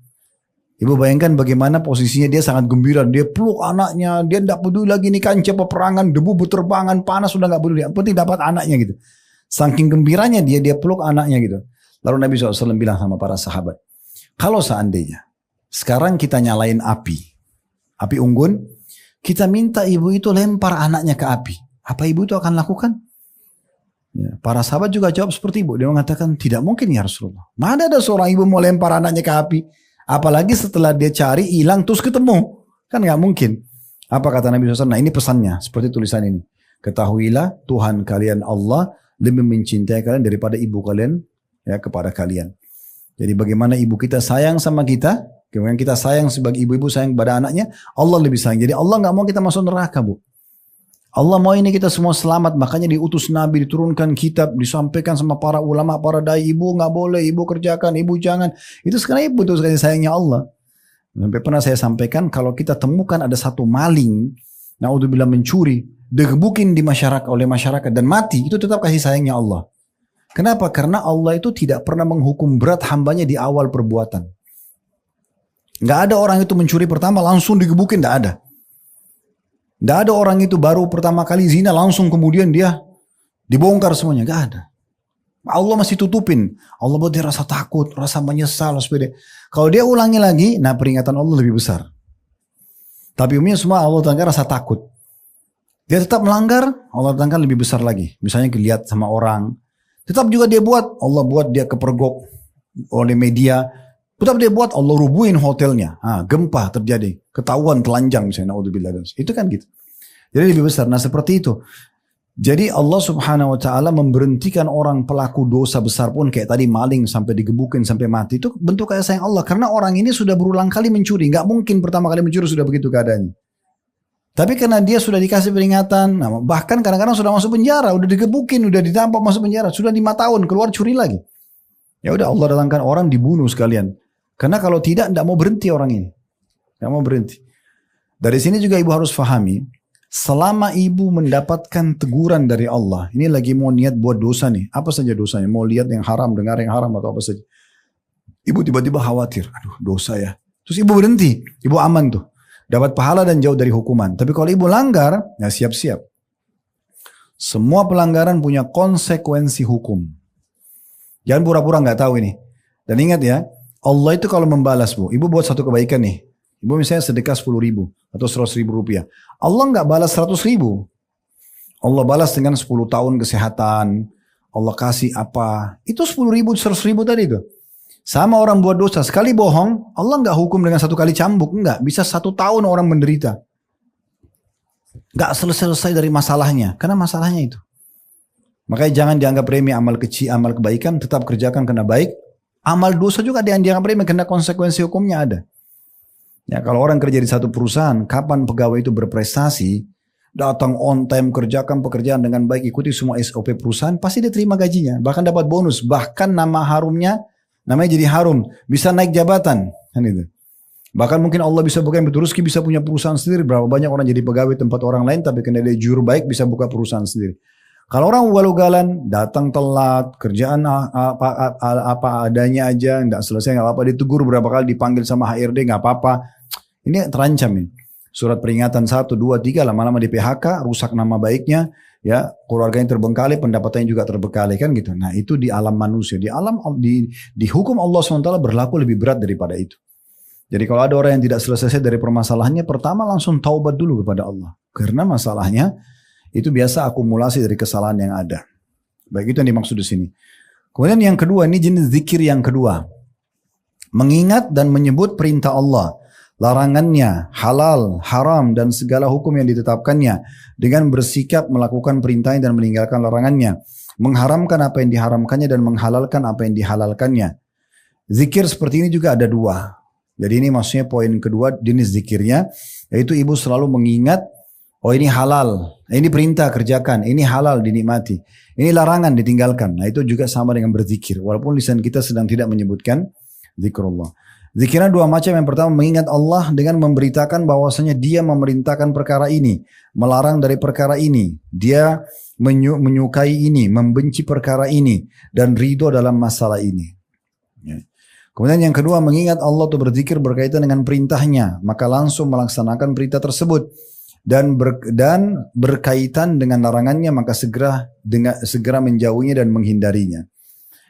Ibu bayangkan bagaimana posisinya dia sangat gembira. Dia peluk anaknya. Dia tidak peduli lagi nih kancah peperangan. Debu berterbangan. Panas sudah tidak peduli. Yang penting dapat anaknya gitu. Saking gembiranya dia peluk anaknya gitu. Lalu Nabi SAW bilang sama para sahabat. Kalau seandainya. Sekarang kita nyalain api. Api unggun. Kita minta ibu itu lempar anaknya ke api. Apa ibu itu akan lakukan? Ya, para sahabat juga jawab seperti ibu. Dia mengatakan tidak mungkin ya Rasulullah. Mana ada seorang ibu mau lempar anaknya ke api? Apalagi setelah dia cari hilang terus ketemu. Kan gak mungkin. Apa kata Nabi SAW? Nah ini pesannya. Seperti tulisan ini. Ketahuilah Tuhan kalian Allah lebih mencintai kalian daripada ibu kalian ya kepada kalian. Jadi bagaimana ibu kita sayang sama kita. Kemudian kita sayang sebagai ibu-ibu sayang pada anaknya. Allah lebih sayang. Jadi Allah gak mau kita masuk neraka bu. Allah mau ini kita semua selamat, makanya diutus Nabi, diturunkan kitab, disampaikan sama para ulama, para dai, ibu nggak boleh, ibu kerjakan, ibu jangan. Itu sekarang ibu itu sekali sayangnya Allah. Sampai pernah saya sampaikan kalau kita temukan ada satu maling, naudzubillah mencuri, digebukin di masyarakat oleh masyarakat dan mati, itu tetap kasih sayangnya Allah. Kenapa? Karena Allah itu tidak pernah menghukum berat hambanya di awal perbuatan. Nggak ada orang itu mencuri pertama langsung digebukin, nggak ada. Tidak ada orang itu baru pertama kali zina langsung kemudian dia dibongkar semuanya. Gak ada. Allah masih tutupin. Allah buat dia rasa takut, rasa menyesal. Kalau dia ulangi lagi, nah peringatan Allah lebih besar. Tapi umumnya semua Allah datangkan rasa takut. Dia tetap melanggar, Allah datangkan lebih besar lagi. Misalnya dilihat sama orang. Tetap juga dia buat, Allah buat dia kepergok oleh media. Tetap dia buat, Allah rubuhin hotelnya. Gempa terjadi. Ketahuan telanjang misalnya. Itu kan gitu. Jadi lebih besar. Nah seperti itu. Jadi Allah subhanahu wa ta'ala memberhentikan orang pelaku dosa besar pun. Kayak tadi maling sampai digebukin sampai mati. Itu bentuk kasih sayang Allah. Karena orang ini sudah berulang kali mencuri. Gak mungkin pertama kali mencuri sudah begitu keadaannya. Tapi karena dia sudah dikasih peringatan. Nah, bahkan kadang-kadang sudah masuk penjara. Udah digebukin, udah ditampok masuk penjara. Sudah 5 tahun keluar curi lagi. Ya udah Allah datangkan orang dibunuh sekalian. Karena kalau tidak mau berhenti orang ini. Tidak mau berhenti. Dari sini juga ibu harus fahami. Selama ibu mendapatkan teguran dari Allah. Ini lagi mau niat buat dosa nih. Apa saja dosanya. Mau lihat yang haram, dengar yang haram atau apa saja. Ibu tiba-tiba khawatir. Aduh dosa ya. Terus ibu berhenti, ibu aman tuh. Dapat pahala dan jauh dari hukuman. Tapi kalau ibu langgar, ya siap-siap. Semua pelanggaran punya konsekuensi hukum. Jangan pura-pura nggak tahu ini. Dan ingat ya, Allah itu kalau membalas bu, ibu buat satu kebaikan nih. Ibu misalnya sedekah 10.000 atau 100.000 rupiah. Allah nggak balas 100.000. Allah balas dengan 10 tahun kesehatan. Allah kasih apa. Itu 10.000, 100.000 tadi itu. Sama orang buat dosa. Sekali bohong, Allah nggak hukum dengan 1 kali cambuk. Enggak, bisa 1 tahun orang menderita. Nggak selesai dari masalahnya. Karena masalahnya itu. Makanya jangan dianggap remeh amal kecil, amal kebaikan. Tetap kerjakan karena baik. Amal dosa juga ada yang dianggap remeh karena konsekuensi hukumnya ada. Ya, kalau orang kerja di satu perusahaan, kapan pegawai itu berprestasi, datang on time, kerjakan pekerjaan dengan baik, ikuti semua SOP perusahaan, pasti dia terima gajinya, bahkan dapat bonus, bahkan nama harumnya, namanya jadi harum, bisa naik jabatan, kan itu. Bahkan mungkin Allah bisa buka yang betul, Rizki bisa punya perusahaan sendiri, berapa banyak orang jadi pegawai tempat orang lain, tapi karena dia jujur baik bisa buka perusahaan sendiri. Kalau orang ugal-ugalan, datang telat, kerjaan apa adanya aja, nggak selesai, nggak apa-apa, ditegur berapa kali, dipanggil sama HRD, nggak apa-apa. Ini terancam ini. Surat peringatan 1, 2, 3 lama-lama di PHK, rusak nama baiknya, ya keluarganya terbengkalai, pendapatannya juga terbengkalai kan gitu. Nah itu di alam manusia, di hukum Allah SWT berlaku lebih berat daripada itu. Jadi kalau ada orang yang tidak selesai dari permasalahannya, pertama langsung taubat dulu kepada Allah. Karena masalahnya itu biasa akumulasi dari kesalahan yang ada. Baik, itu yang dimaksud di sini. Kemudian yang kedua, ini jenis zikir yang kedua. Mengingat dan menyebut perintah Allah, larangannya, halal, haram, dan segala hukum yang ditetapkannya, dengan bersikap melakukan perintahnya dan meninggalkan larangannya, mengharamkan apa yang diharamkannya dan menghalalkan apa yang dihalalkannya. Zikir seperti ini juga ada 2. Jadi ini maksudnya poin kedua jenis zikirnya, yaitu ibu selalu mengingat, oh ini halal, ini perintah kerjakan, ini halal dinikmati, ini larangan ditinggalkan. Nah itu juga sama dengan berzikir, walaupun lisan kita sedang tidak menyebutkan zikrullah. Zikirnya 2 macam. Yang pertama mengingat Allah dengan memberitakan bahwasanya dia memerintahkan perkara ini, melarang dari perkara ini, dia menyukai ini, membenci perkara ini, dan ridho dalam masalah ini. Ya. Kemudian yang kedua mengingat Allah itu berzikir berkaitan dengan perintahnya, maka langsung melaksanakan perintah tersebut, dan berkaitan dengan larangannya maka segera menjauhinya dan menghindarinya.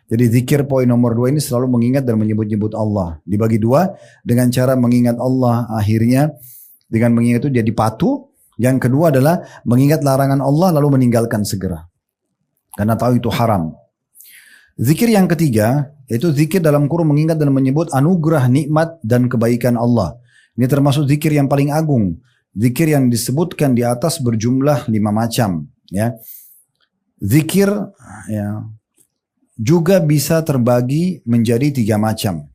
Jadi zikir poin nomor 2 ini selalu mengingat dan menyebut-nyebut Allah. Dibagi 2 dengan cara mengingat Allah, akhirnya dengan mengingat itu jadi patuh. Yang kedua adalah mengingat larangan Allah lalu meninggalkan segera. Karena tahu itu haram. Zikir yang ketiga yaitu zikir dalam kurung mengingat dan menyebut anugerah, nikmat dan kebaikan Allah. Ini termasuk zikir yang paling agung. Zikir yang disebutkan di atas berjumlah 5 macam. Ya. Zikir ya, juga bisa terbagi menjadi 3 macam.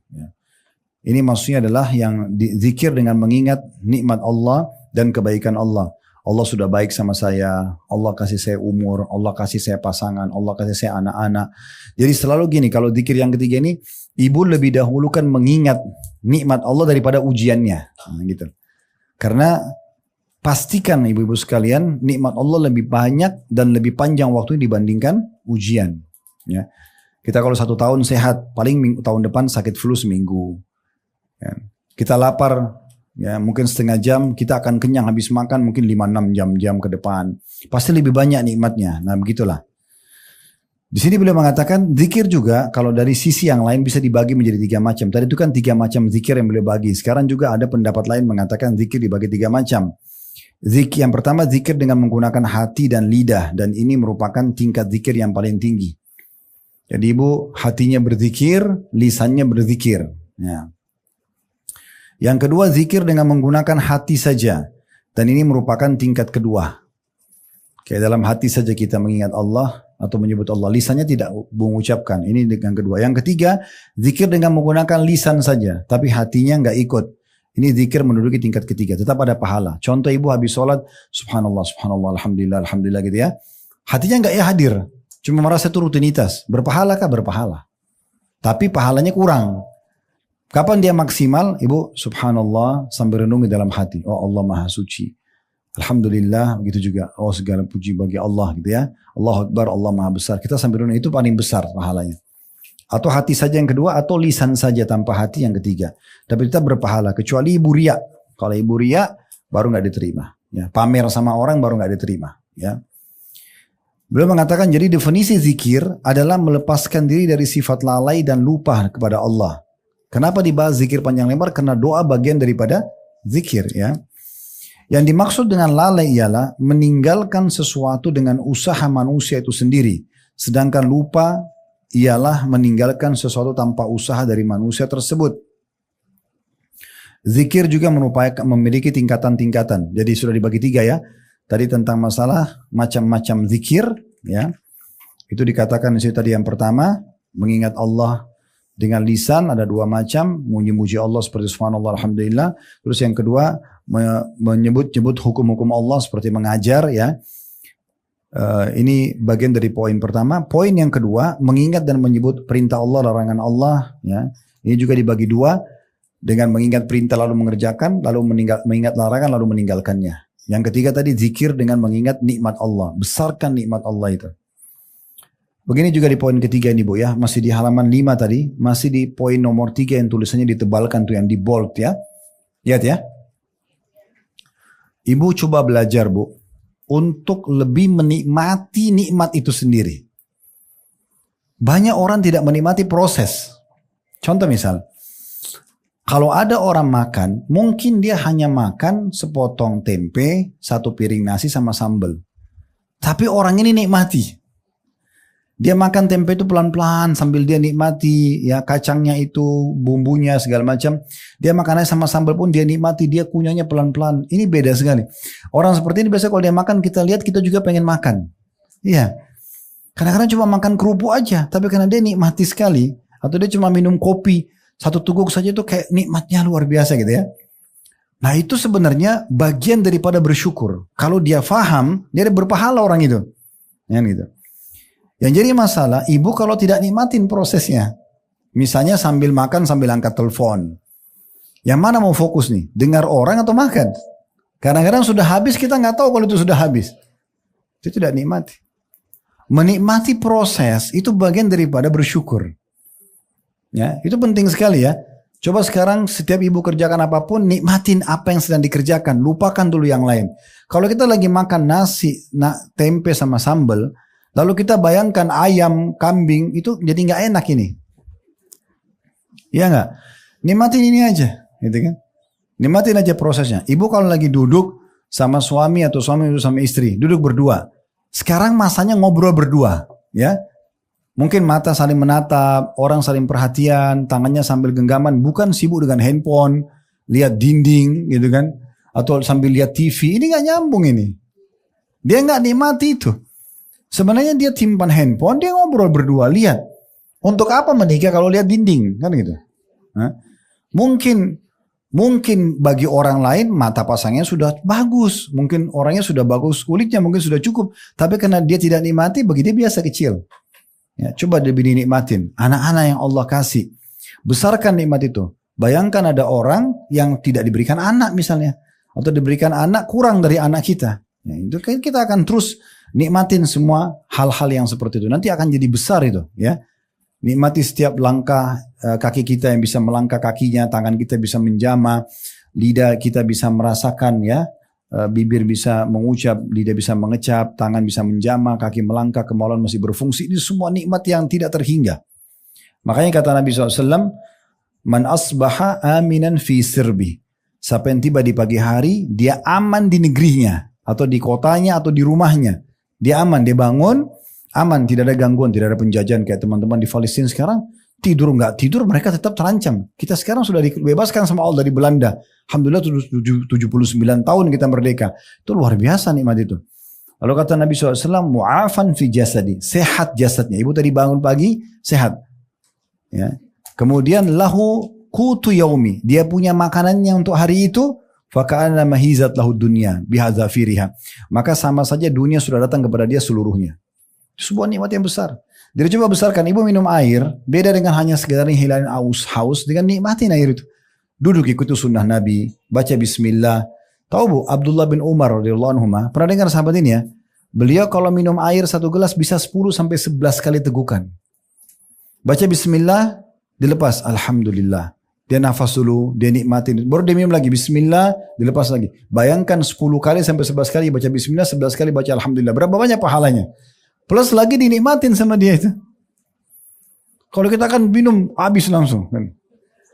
Ini maksudnya adalah yang zikir dengan mengingat nikmat Allah dan kebaikan Allah. Allah sudah baik sama saya, Allah kasih saya umur, Allah kasih saya pasangan, Allah kasih saya anak-anak. Jadi selalu gini, kalau zikir yang ketiga ini, ibu lebih dahulukan mengingat nikmat Allah daripada ujiannya. Nah, gitu. Karena pastikan ibu-ibu sekalian, nikmat Allah lebih banyak dan lebih panjang waktu dibandingkan ujian. Ya. Kita kalau 1 tahun sehat, paling tahun depan sakit flu seminggu. Ya. Kita lapar, ya mungkin setengah jam, kita akan kenyang habis makan mungkin 5-6 jam ke depan. Pasti lebih banyak nikmatnya. Nah begitulah. Di sini beliau mengatakan zikir juga kalau dari sisi yang lain bisa dibagi menjadi 3 macam. Tadi itu kan 3 macam zikir yang beliau bagi. Sekarang juga ada pendapat lain mengatakan zikir dibagi 3 macam. Zikir yang pertama zikir dengan menggunakan hati dan lidah, dan ini merupakan tingkat zikir yang paling tinggi. Jadi ibu hatinya berzikir, lisannya berzikir. Ya. Yang kedua zikir dengan menggunakan hati saja. Dan ini merupakan tingkat kedua. Kayak dalam hati saja kita mengingat Allah atau menyebut Allah. Lisannya tidak mengucapkan. Ini yang kedua. Yang ketiga zikir dengan menggunakan lisan saja. Tapi hatinya nggak ikut. Ini zikir menduduki tingkat ketiga. Tetap ada pahala. Contoh ibu habis sholat. Subhanallah, subhanallah, alhamdulillah, alhamdulillah gitu ya. Hatinya nggak hadir. Cuma merasa itu rutinitas. Berpahala kah? Berpahala. Tapi pahalanya kurang. Kapan dia maksimal? Ibu subhanallah sambil renungi dalam hati. Oh Allah maha suci. Alhamdulillah begitu juga. Oh segala puji bagi Allah gitu ya. Allahu Akbar, Allah maha besar. Kita sambil renungi itu paling besar pahalanya. Atau hati saja yang kedua, atau lisan saja tanpa hati yang ketiga. Tapi tetap berpahala, kecuali ibu riya. Kalau ibu riya baru nggak diterima. Ya, pamer sama orang baru nggak diterima. Ya. Beliau mengatakan jadi definisi zikir adalah melepaskan diri dari sifat lalai dan lupa kepada Allah. Kenapa dibahas zikir panjang lebar? Karena doa bagian daripada zikir. Ya. Yang dimaksud dengan lalai ialah meninggalkan sesuatu dengan usaha manusia itu sendiri. Sedangkan lupa ialah meninggalkan sesuatu tanpa usaha dari manusia tersebut. Zikir juga memiliki tingkatan-tingkatan. Jadi sudah dibagi 3 ya. Tadi tentang masalah macam-macam zikir, ya. Itu dikatakan di situ tadi yang pertama, mengingat Allah dengan lisan ada 2 macam, memuji Allah seperti subhanallah alhamdulillah. Terus yang kedua menyebut-nyebut hukum-hukum Allah seperti mengajar, ya. Ini bagian dari poin pertama. Poin yang kedua, mengingat dan menyebut perintah Allah, larangan Allah, ya. Ini juga dibagi 2. Dengan mengingat perintah lalu mengerjakan, lalu mengingat larangan lalu meninggalkannya. Yang ketiga tadi zikir dengan mengingat nikmat Allah, besarkan nikmat Allah itu. Begini juga di poin ketiga ini Bu ya, masih di halaman 5 tadi, masih di poin nomor 3 yang tulisannya ditebalkan tuh yang di bold ya. Lihat ya. Ibu coba belajar Bu, untuk lebih menikmati nikmat itu sendiri. Banyak orang tidak menikmati proses. Contoh misal, kalau ada orang makan, mungkin dia hanya makan sepotong tempe, 1 piring nasi sama sambal. Tapi orang ini nikmati. Dia makan tempe itu pelan-pelan sambil dia nikmati, ya kacangnya itu, bumbunya segala macam. Dia makannya sama sambal pun dia nikmati, dia kunyahnya pelan-pelan. Ini beda sekali. Orang seperti ini biasanya kalau dia makan kita lihat kita juga pengen makan. Iya. Kadang-kadang cuma makan kerupuk aja, tapi karena dia nikmati sekali, atau dia cuma minum kopi. 1 teguk saja itu kayak nikmatnya luar biasa gitu ya. Nah itu sebenarnya bagian daripada bersyukur. Kalau dia faham, dia berpahala orang itu. Ya, gitu. Yang jadi masalah, ibu kalau tidak nikmatin prosesnya. Misalnya sambil makan, sambil angkat telepon. Yang mana mau fokus nih? Dengar orang atau makan? Kadang-kadang sudah habis, kita nggak tahu kalau itu sudah habis. Itu tidak nikmati. Menikmati proses itu bagian daripada bersyukur. Ya, itu penting sekali ya. Coba sekarang setiap ibu kerjakan apapun, nikmatin apa yang sedang dikerjakan. Lupakan dulu yang lain. Kalau kita lagi makan nasi, tempe sama sambal, lalu kita bayangkan ayam, kambing, itu jadi nggak enak ini. Iya nggak? Nikmatin ini aja, gitu kan? Nikmatin aja prosesnya. Ibu kalau lagi duduk sama suami atau suami sama istri, duduk berdua. Sekarang masanya ngobrol berdua, ya. Mungkin mata saling menatap, orang saling perhatian, tangannya sambil genggaman, bukan sibuk dengan handphone, lihat dinding gitu kan, atau sambil lihat TV. Ini nggak nyambung ini. Dia nggak nikmati itu. Sebenarnya dia timpan handphone, dia ngobrol berdua, lihat. Untuk apa menikah kalau lihat dinding, kan gitu. Nah, mungkin bagi orang lain mata pasangnya sudah bagus, mungkin orangnya sudah bagus kulitnya, mungkin sudah cukup. Tapi karena dia tidak nikmati, bagi dia biasa kecil. Ya, coba lebih dinikmatin. Anak-anak yang Allah kasih, besarkan nikmat itu. Bayangkan ada orang yang tidak diberikan anak misalnya, atau diberikan anak kurang dari anak kita. Ya, itu kan kita akan terus nikmatin semua hal-hal yang seperti itu. Nanti akan jadi besar itu. Ya, nikmati setiap langkah kaki kita yang bisa melangkah kakinya, tangan kita bisa menjama, lidah kita bisa merasakan ya. Bibir bisa mengucap, lidah bisa mengecap, tangan bisa menjama, kaki melangkah, kemaluan masih berfungsi. Ini semua nikmat yang tidak terhingga. Makanya kata Nabi SAW, Man asbaha aminan fi sirbi. Siapa yang tiba di pagi hari, dia aman di negerinya, atau di kotanya, atau di rumahnya. Dia aman, dia bangun, aman, tidak ada gangguan, tidak ada penjajahan. Kayak teman-teman di Palestina sekarang, tidur nggak tidur, mereka tetap terancam. Kita sekarang sudah dibebaskan sama Allah dari Belanda. Alhamdulillah 79 tahun kita merdeka. Itu luar biasa nikmat itu. Lalu kata Nabi SAW, mu'afan fi jasadi. Sehat jasadnya. Ibu tadi bangun pagi, sehat. Ya. Kemudian lahu kutu yaumi. Dia punya makanannya untuk hari itu. Faka'ana mahizat lahu dunya bihazafiriha. Maka sama saja dunia sudah datang kepada dia seluruhnya. Sebuah nikmat yang besar. Jadi coba besarkan, ibu minum air, beda dengan hanya sekedar hilangin haus dengan nikmatin air itu. Duduk ikuti sunnah Nabi, baca bismillah. Tahu Bu, Abdullah bin Umar radhiyallahu anhu, pernah dengar sahabat ini ya? Beliau kalau minum air 1 gelas bisa 10 sampai 11 kali tegukan. Baca bismillah, dilepas alhamdulillah. Dia nafas dulu, dia nikmatin. Baru dia minum lagi bismillah, dilepas lagi. Bayangkan 10 kali sampai 11 kali baca bismillah, 11 kali baca alhamdulillah. Berapa banyak pahalanya? Plus lagi dinikmatin sama dia itu. Kalau kita kan minum habis langsung.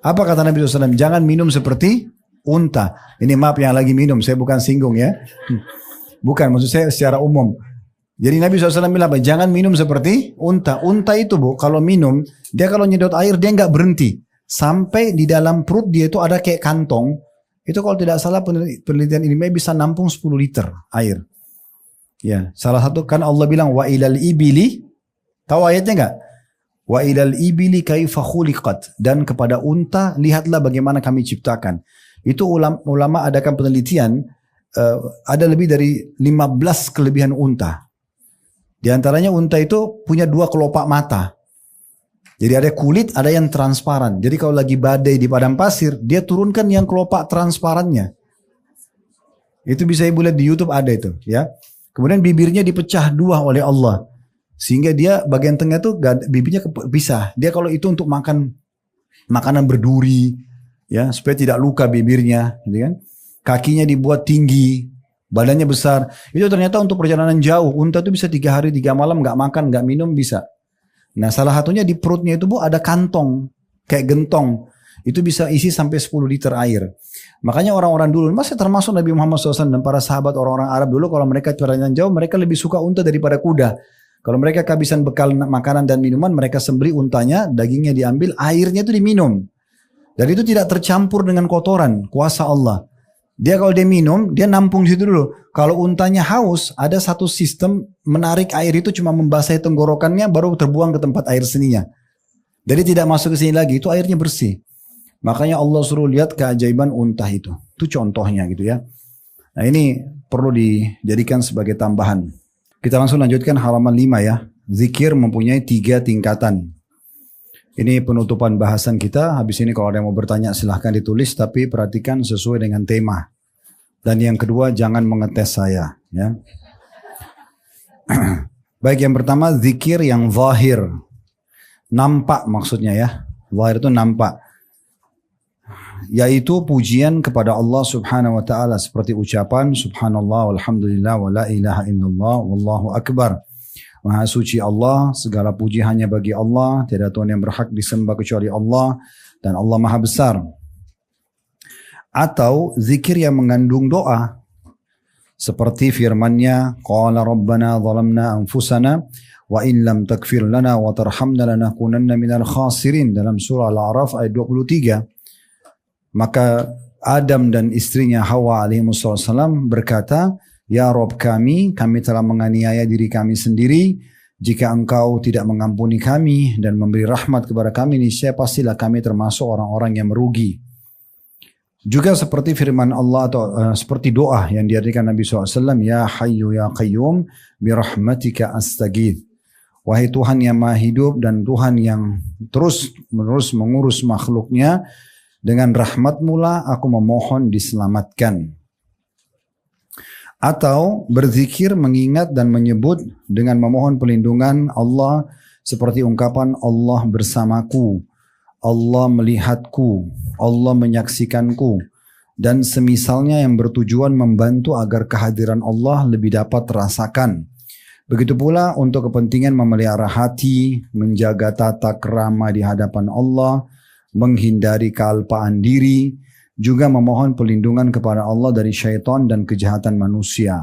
Apa kata Nabi SAW? Jangan minum seperti unta. Ini maaf yang lagi minum, saya bukan singgung ya. Bukan, maksud saya secara umum. Jadi Nabi SAW bilang apa? Jangan minum seperti unta. Unta itu bu, kalau minum, dia kalau nyedot air dia nggak berhenti. Sampai di dalam perut dia itu ada kayak kantong. Itu kalau tidak salah penelitian ilmiah bisa nampung 10 liter air. Ya, salah satu kan Allah bilang wa ilal ibili. Tahu ayatnya enggak? Wa ilal ibili kaifa khuliqat, dan kepada unta lihatlah bagaimana kami ciptakan. Itu ulama adakan penelitian, ada lebih dari 15 kelebihan unta. Di antaranya unta itu punya 2 kelopak mata. Jadi ada kulit, ada yang transparan. Jadi kalau lagi badai di padang pasir, dia turunkan yang kelopak transparannya. Itu bisa ibu lihat di YouTube, ada itu, ya. Kemudian bibirnya dipecah 2 oleh Allah, sehingga dia bagian tengah itu bibirnya pisah. Dia kalau itu untuk makan makanan berduri, ya, supaya tidak luka bibirnya, gitu kan. Kakinya dibuat tinggi, badannya besar. Itu ternyata untuk perjalanan jauh. Unta itu bisa 3 hari 3 malam nggak makan, nggak minum bisa. Nah, salah satunya di perutnya itu bu ada kantong kayak gentong. Itu bisa isi sampai 10 liter air. Makanya orang-orang dulu, masih termasuk Nabi Muhammad SAW dan para sahabat orang-orang Arab dulu, kalau mereka perjalanan jauh, mereka lebih suka unta daripada kuda. Kalau mereka kehabisan bekal makanan dan minuman, mereka sembelih untanya, dagingnya diambil, airnya itu diminum. Dan itu tidak tercampur dengan kotoran, kuasa Allah. Dia kalau dia minum, dia nampung di situ dulu. Kalau untanya haus, ada satu sistem menarik air itu cuma membasahi tenggorokannya, baru terbuang ke tempat air seninya. Jadi tidak masuk ke sini lagi, itu airnya bersih. Makanya Allah suruh lihat keajaiban unta itu. Itu contohnya gitu ya. Nah ini perlu dijadikan sebagai tambahan. Kita langsung lanjutkan halaman 5 ya. Zikir mempunyai 3 tingkatan. Ini penutupan bahasan kita. Habis ini kalau ada yang mau bertanya silahkan ditulis, tapi perhatikan sesuai dengan tema. Dan yang kedua, jangan mengetes saya. Ya. Baik, yang pertama zikir yang zahir. Nampak maksudnya ya. Zahir itu nampak. Yaitu pujian kepada Allah subhanahu wa ta'ala. Seperti ucapan subhanallah walhamdulillah wa la ilaha illallah wallahu akbar. Maha suci Allah, segala puji hanya bagi Allah, tiada Tuhan yang berhak disembah kecuali Allah, dan Allah maha besar. Atau zikir yang mengandung doa, seperti firman-Nya, qala rabbana zalamna anfusana wa in lam takfir lana wa tarhamna lanakunanna minal khasirin, dalam surah Al-A'raf ayat 23. Maka Adam dan istrinya Hawa alaihissalam berkata, ya Rob kami telah menganiaya diri kami sendiri. Jika engkau tidak mengampuni kami dan memberi rahmat kepada kami, niscaya pastilah kami termasuk orang-orang yang merugi. Juga seperti firman Allah atau seperti doa yang diartikan Nabi SAW, ya Hayyu ya Qayyum birahmatika astaghith. Wahai Tuhan yang maha hidup dan Tuhan yang terus menerus mengurus makhluknya, dengan rahmat-Mu lah aku memohon diselamatkan. Atau berzikir mengingat dan menyebut dengan memohon perlindungan Allah, seperti ungkapan Allah bersamaku, Allah melihatku, Allah menyaksikanku, dan semisalnya yang bertujuan membantu agar kehadiran Allah lebih dapat terasakan. Begitu pula untuk kepentingan memelihara hati, menjaga tata krama di hadapan Allah, menghindari kealpaan diri, juga memohon perlindungan kepada Allah dari syaitan dan kejahatan manusia.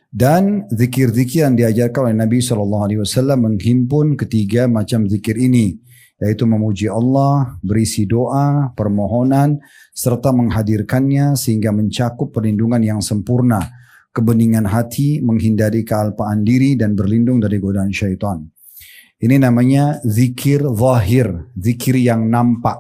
Dan zikir-zikir yang diajarkan oleh Nabi SAW menghimpun ketiga macam zikir ini, yaitu memuji Allah, berisi doa, permohonan, serta menghadirkannya sehingga mencakup perlindungan yang sempurna, kebeningan hati, menghindari kealpaan diri, dan berlindung dari godaan syaitan. Ini namanya zikir zahir, zikir yang nampak.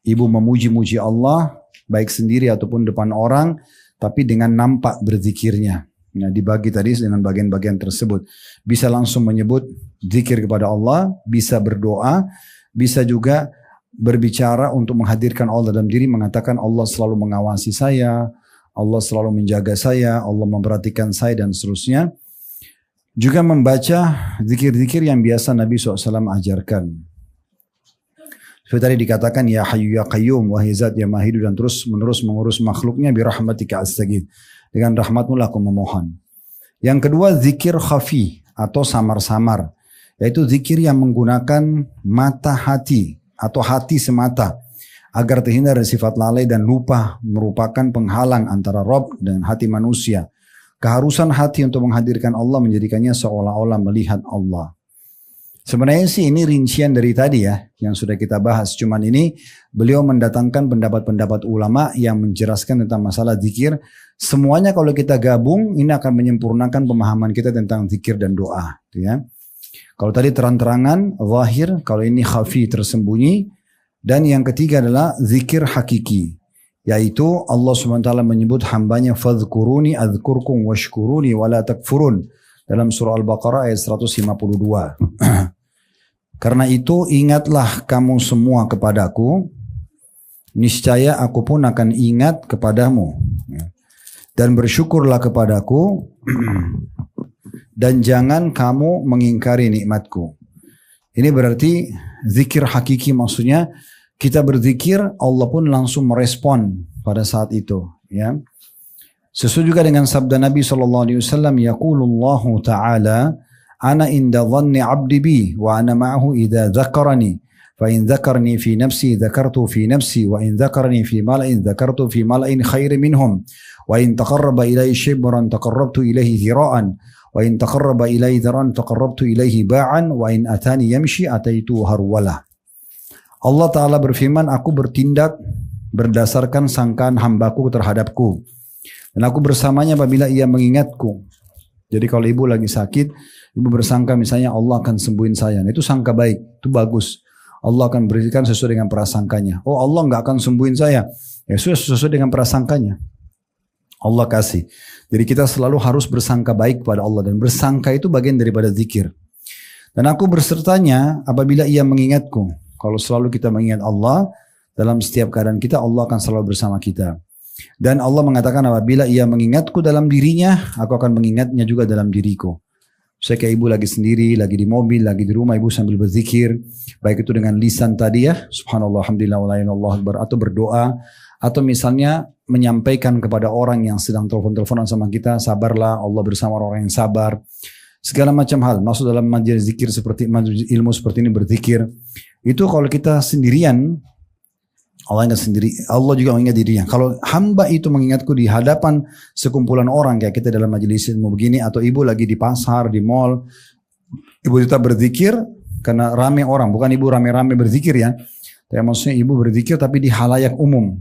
Ibu memuji-muji Allah, baik sendiri ataupun depan orang, tapi dengan nampak berzikirnya. Nah, dibagi tadi dengan bagian-bagian tersebut. Bisa langsung menyebut zikir kepada Allah, bisa berdoa, bisa juga berbicara untuk menghadirkan Allah dalam diri, mengatakan Allah selalu mengawasi saya, Allah selalu menjaga saya, Allah memperhatikan saya, dan seterusnya. Juga membaca zikir-zikir yang biasa Nabi SAW ajarkan. Seperti tadi dikatakan, Ya Hayyu Ya Qayyum, wahai Zat yang Maha Hidup dan terus menerus mengurus makhluknya, birahmatika astaghith. Dengan rahmatmu lah aku memohon. Yang kedua, zikir khafi atau samar-samar. Yaitu zikir yang menggunakan mata hati atau hati semata. Agar terhindar dari sifat lalai dan lupa merupakan penghalang antara Rabb dan hati manusia. Keharusan hati untuk menghadirkan Allah menjadikannya seolah-olah melihat Allah. Sebenarnya sih ini rincian dari tadi ya yang sudah kita bahas. Cuman ini beliau mendatangkan pendapat-pendapat ulama yang menjelaskan tentang masalah zikir. Semuanya kalau kita gabung ini akan menyempurnakan pemahaman kita tentang zikir dan doa. Ya. Kalau tadi terang-terangan, zahir, kalau ini khafi tersembunyi. Dan yang ketiga adalah zikir hakiki. Yaitu Allah SWT menyebut hambanya fadhkuruni adhkurkum washkuruni wala takfurun. Dalam surah Al-Baqarah ayat 152. Karena itu ingatlah kamu semua kepadaku. Niscaya aku pun akan ingat kepadamu. Dan bersyukurlah kepadaku. Dan jangan kamu mengingkari nikmatku. Ini berarti zikir hakiki maksudnya kita berzikir Allah pun langsung merespon pada saat itu. Ya. Sesuai juga dengan sabda Nabi SAW, Yaqulullahu ta'ala, Ana inda dhanni abdi bi, wa ana ma'ahu idha dhakarani. Fa in dhakarni fi nafsi, dhakartu fi nafsi, wa in dhakarni fi mala'in, dhakartu fi mala'in khairi minhum. Wa in taqarraba ilai shibran, taqarrabtu ilaihi dhira'an. Wa in taqarraba ilaihi dhira'an, taqarrabtu ilaihi ba'an. Wa in atani yamshi, ataitu harwala. Allah Ta'ala berfirman, aku bertindak berdasarkan sangkaan hambaku terhadapku. Dan aku bersamanya apabila ia mengingatku. Jadi kalau ibu lagi sakit, ibu bersangka misalnya Allah akan sembuhin saya. Nah, itu sangka baik, itu bagus. Allah akan berikan sesuai dengan prasangkanya. Oh Allah nggak akan sembuhin saya. Ya sudah sesuai dengan prasangkanya. Allah kasih. Jadi kita selalu harus bersangka baik kepada Allah. Dan bersangka itu bagian daripada zikir. Dan aku bersertanya apabila ia mengingatku. Kalau selalu kita mengingat Allah, dalam setiap keadaan kita, Allah akan selalu bersama kita. Dan Allah mengatakan apabila ia mengingatku dalam dirinya, aku akan mengingatnya juga dalam diriku. Saya kayak ibu lagi sendiri, lagi di mobil, lagi di rumah, ibu sambil berzikir. Baik itu dengan lisan tadi ya, subhanallah, alhamdulillah, wa la ilaha illallah, atau berdoa. Atau misalnya menyampaikan kepada orang yang sedang telepon-teleponan sama kita, sabarlah, Allah bersama orang yang sabar. Segala macam hal, masuk dalam majelis zikir seperti majelis ilmu seperti ini berzikir. Itu kalau kita sendirian, Allah ingat sendiri, Allah juga mengingat dirinya. Kalau hamba itu mengingatku di hadapan sekumpulan orang kayak kita dalam majelis ilmu begini, atau ibu lagi di pasar, di mall, ibu tetap berzikir karena rame orang, bukan ibu rame-rame berzikir ya. Tapi maksudnya ibu berzikir tapi di halayak umum.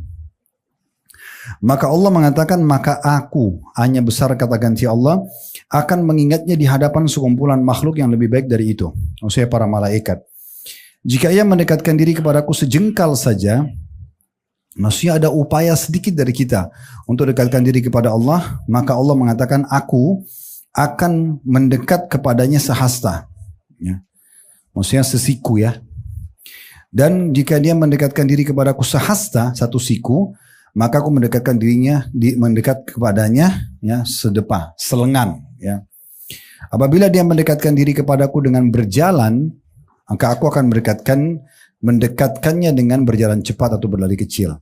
Maka Allah mengatakan, maka aku, hanya besar kata ganti Allah, akan mengingatnya di hadapan sekumpulan makhluk yang lebih baik dari itu. Maksudnya para malaikat. Jika ia mendekatkan diri kepadaku sejengkal saja, maksudnya ada upaya sedikit dari kita untuk dekatkan diri kepada Allah, maka Allah mengatakan aku akan mendekat kepadanya sehasta. Ya. Maksudnya sesiku ya. Dan jika dia mendekatkan diri kepadaku sehasta, satu siku, maka aku mendekatkan dirinya, mendekat kepadanya ya sedepa, selengan. Ya. Apabila dia mendekatkan diri kepadaku dengan berjalan, maka aku akan mendekatkannya dengan berjalan cepat atau berlari kecil.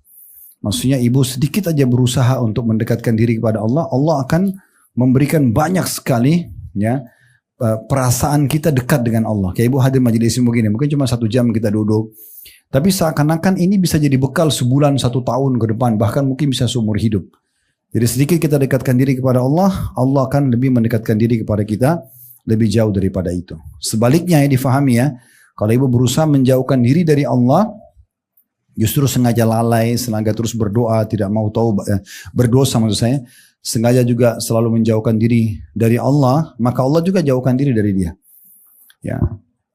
Maksudnya ibu sedikit aja berusaha untuk mendekatkan diri kepada Allah, Allah akan memberikan banyak sekali ya perasaan kita dekat dengan Allah. Kayak ibu hadir majelis ilmu begini, mungkin cuma 1 jam kita duduk, tapi seakan-akan ini bisa jadi bekal sebulan, 1 tahun ke depan, bahkan mungkin bisa seumur hidup. Jadi sedikit kita dekatkan diri kepada Allah, Allah akan lebih mendekatkan diri kepada kita lebih jauh daripada itu. Sebaliknya ya difahami ya, kalau ibu berusaha menjauhkan diri dari Allah, justru sengaja lalai, sengaja terus berdoa, tidak mau tahu berdosa maksud saya, sengaja juga selalu menjauhkan diri dari Allah, maka Allah juga jauhkan diri dari dia. Ya,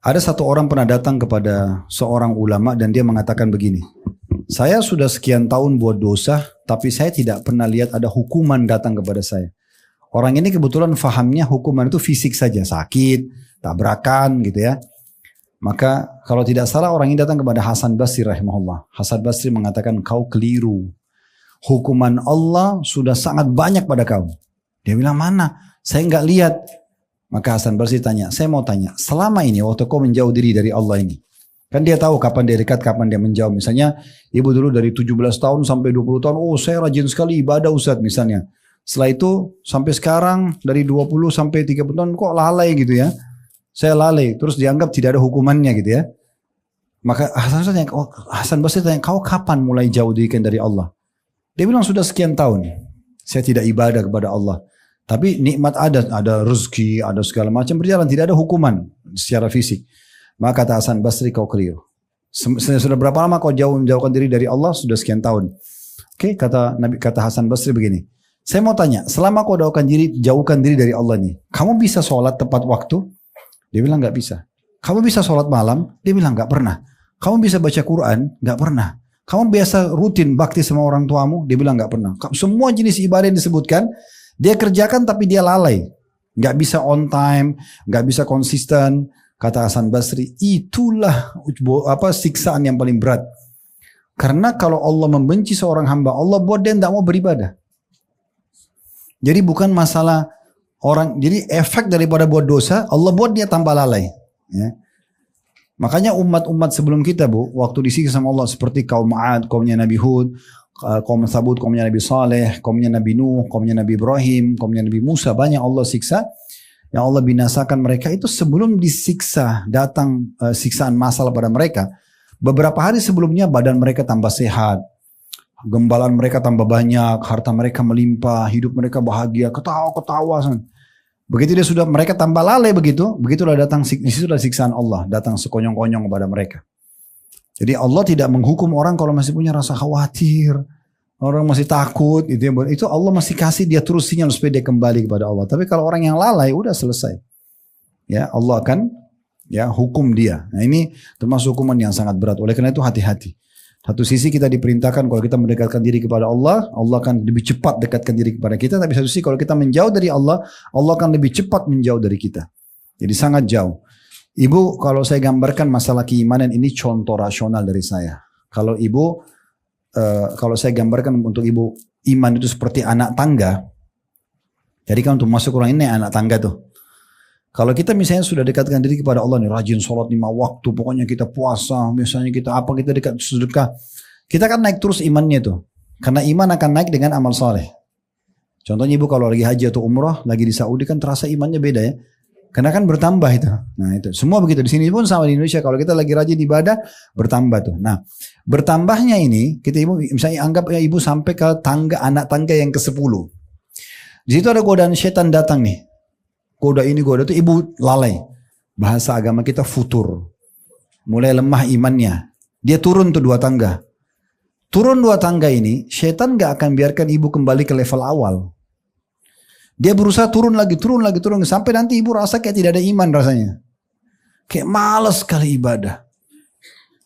ada satu orang pernah datang kepada seorang ulama dan dia mengatakan begini, saya sudah sekian tahun buat dosa, tapi saya tidak pernah lihat ada hukuman datang kepada saya. Orang ini kebetulan fahamnya hukuman itu fisik saja, sakit, tabrakan gitu ya. Maka kalau tidak salah orang ini datang kepada Hasan Basri rahimahullah. Hasan Basri mengatakan kau keliru. Hukuman Allah sudah sangat banyak pada kau. Dia bilang mana? Saya nggak lihat. Maka Hasan Basri tanya, saya mau tanya, selama ini waktu kau menjauh diri dari Allah ini, kan dia tahu kapan dia dekat, kapan dia menjauh. Misalnya ibu dulu dari 17 tahun sampai 20 tahun, oh saya rajin sekali ibadah Ustaz misalnya. Setelah itu sampai sekarang dari 20 sampai 30 tahun kok lalai gitu ya. Saya lalai, terus dianggap tidak ada hukumannya gitu ya. Maka Hasan Basri tanya, kau kapan mulai jauh dirikan dari Allah? Dia bilang sudah sekian tahun. Saya tidak ibadah kepada Allah. Tapi nikmat ada rezeki, ada segala macam berjalan. Tidak ada hukuman secara fisik. Maka kata Hasan Basri, kau keliru. Sudah berapa lama kau menjauhkan diri dari Allah? Sudah sekian tahun. Oke, kata Hasan Basri begini. Saya mau tanya, selama kau jauhkan diri dari Allah ini, kamu bisa sholat tepat waktu? Dia bilang nggak bisa. Kamu bisa sholat malam? Dia bilang nggak pernah. Kamu bisa baca Quran? Nggak pernah. Kamu biasa rutin bakti sama orang tuamu? Dia bilang nggak pernah. Semua jenis ibadah yang disebutkan, dia kerjakan tapi dia lalai. Nggak bisa on time, nggak bisa konsisten. Kata Hasan Basri, itulah siksaan yang paling berat. Karena kalau Allah membenci seorang hamba, Allah buat dia tidak mau beribadah. Jadi bukan masalah jadi efek daripada buat dosa, Allah buat dia tambah lalai. Ya. Makanya umat-umat sebelum kita waktu disiksa sama Allah seperti kaum Ad, kaumnya Nabi Hud, kaum Thabud, kaumnya Nabi Saleh, kaumnya Nabi Nuh, kaumnya Nabi Ibrahim, kaumnya Nabi Musa, banyak Allah siksa. Yang Allah binasakan mereka itu sebelum disiksa, datang siksaan masalah pada mereka. Beberapa hari sebelumnya badan mereka tambah sehat, gembalaan mereka tambah banyak, harta mereka melimpah, hidup mereka bahagia, ketawa-ketawa. Begitu mereka tambah lalai begitulah datang disitulah siksaan Allah, datang sekonyong-konyong kepada mereka. Jadi Allah tidak menghukum orang kalau masih punya rasa khawatir, orang masih takut, itu Allah masih kasih dia terus sinyal supaya dia kembali kepada Allah. Tapi kalau orang yang lalai udah selesai. Ya, Allah akan hukum dia. Nah, ini termasuk hukuman yang sangat berat. Oleh karena itu hati-hati. Satu sisi kita diperintahkan kalau kita mendekatkan diri kepada Allah, Allah akan lebih cepat dekatkan diri kepada kita. Tapi satu sisi kalau kita menjauh dari Allah, Allah akan lebih cepat menjauh dari kita. Jadi sangat jauh. Ibu, kalau saya gambarkan masalah keimanan ini contoh rasional dari saya. Kalau saya gambarkan untuk ibu, iman itu seperti anak tangga. Jadi kan untuk masuk orang ini anak tangga tuh. Kalau kita misalnya sudah dekatkan diri kepada Allah nih, rajin sholat 5 waktu, pokoknya kita puasa, misalnya kita dekat sedekah, kita kan naik terus imannya tuh. Karena iman akan naik dengan amal saleh. Contohnya ibu kalau lagi haji atau umrah, lagi di Saudi kan terasa imannya beda ya. Karena kan bertambah itu. Nah itu semua begitu. Di sini pun sama di Indonesia. Kalau kita lagi rajin ibadah, bertambah tuh. Nah bertambahnya ini, kita ibu misalnya anggap ya ibu sampai ke anak tangga yang ke-10. Di situ ada godaan setan datang nih. Goda ini, goda itu, ibu lalai. Bahasa agama kita futur. Mulai lemah imannya. Dia turun tuh 2 tangga. Turun 2 tangga ini, setan gak akan biarkan ibu kembali ke level awal. Dia berusaha turun lagi. Sampai nanti ibu rasa kayak tidak ada iman rasanya. Kayak malas sekali ibadah.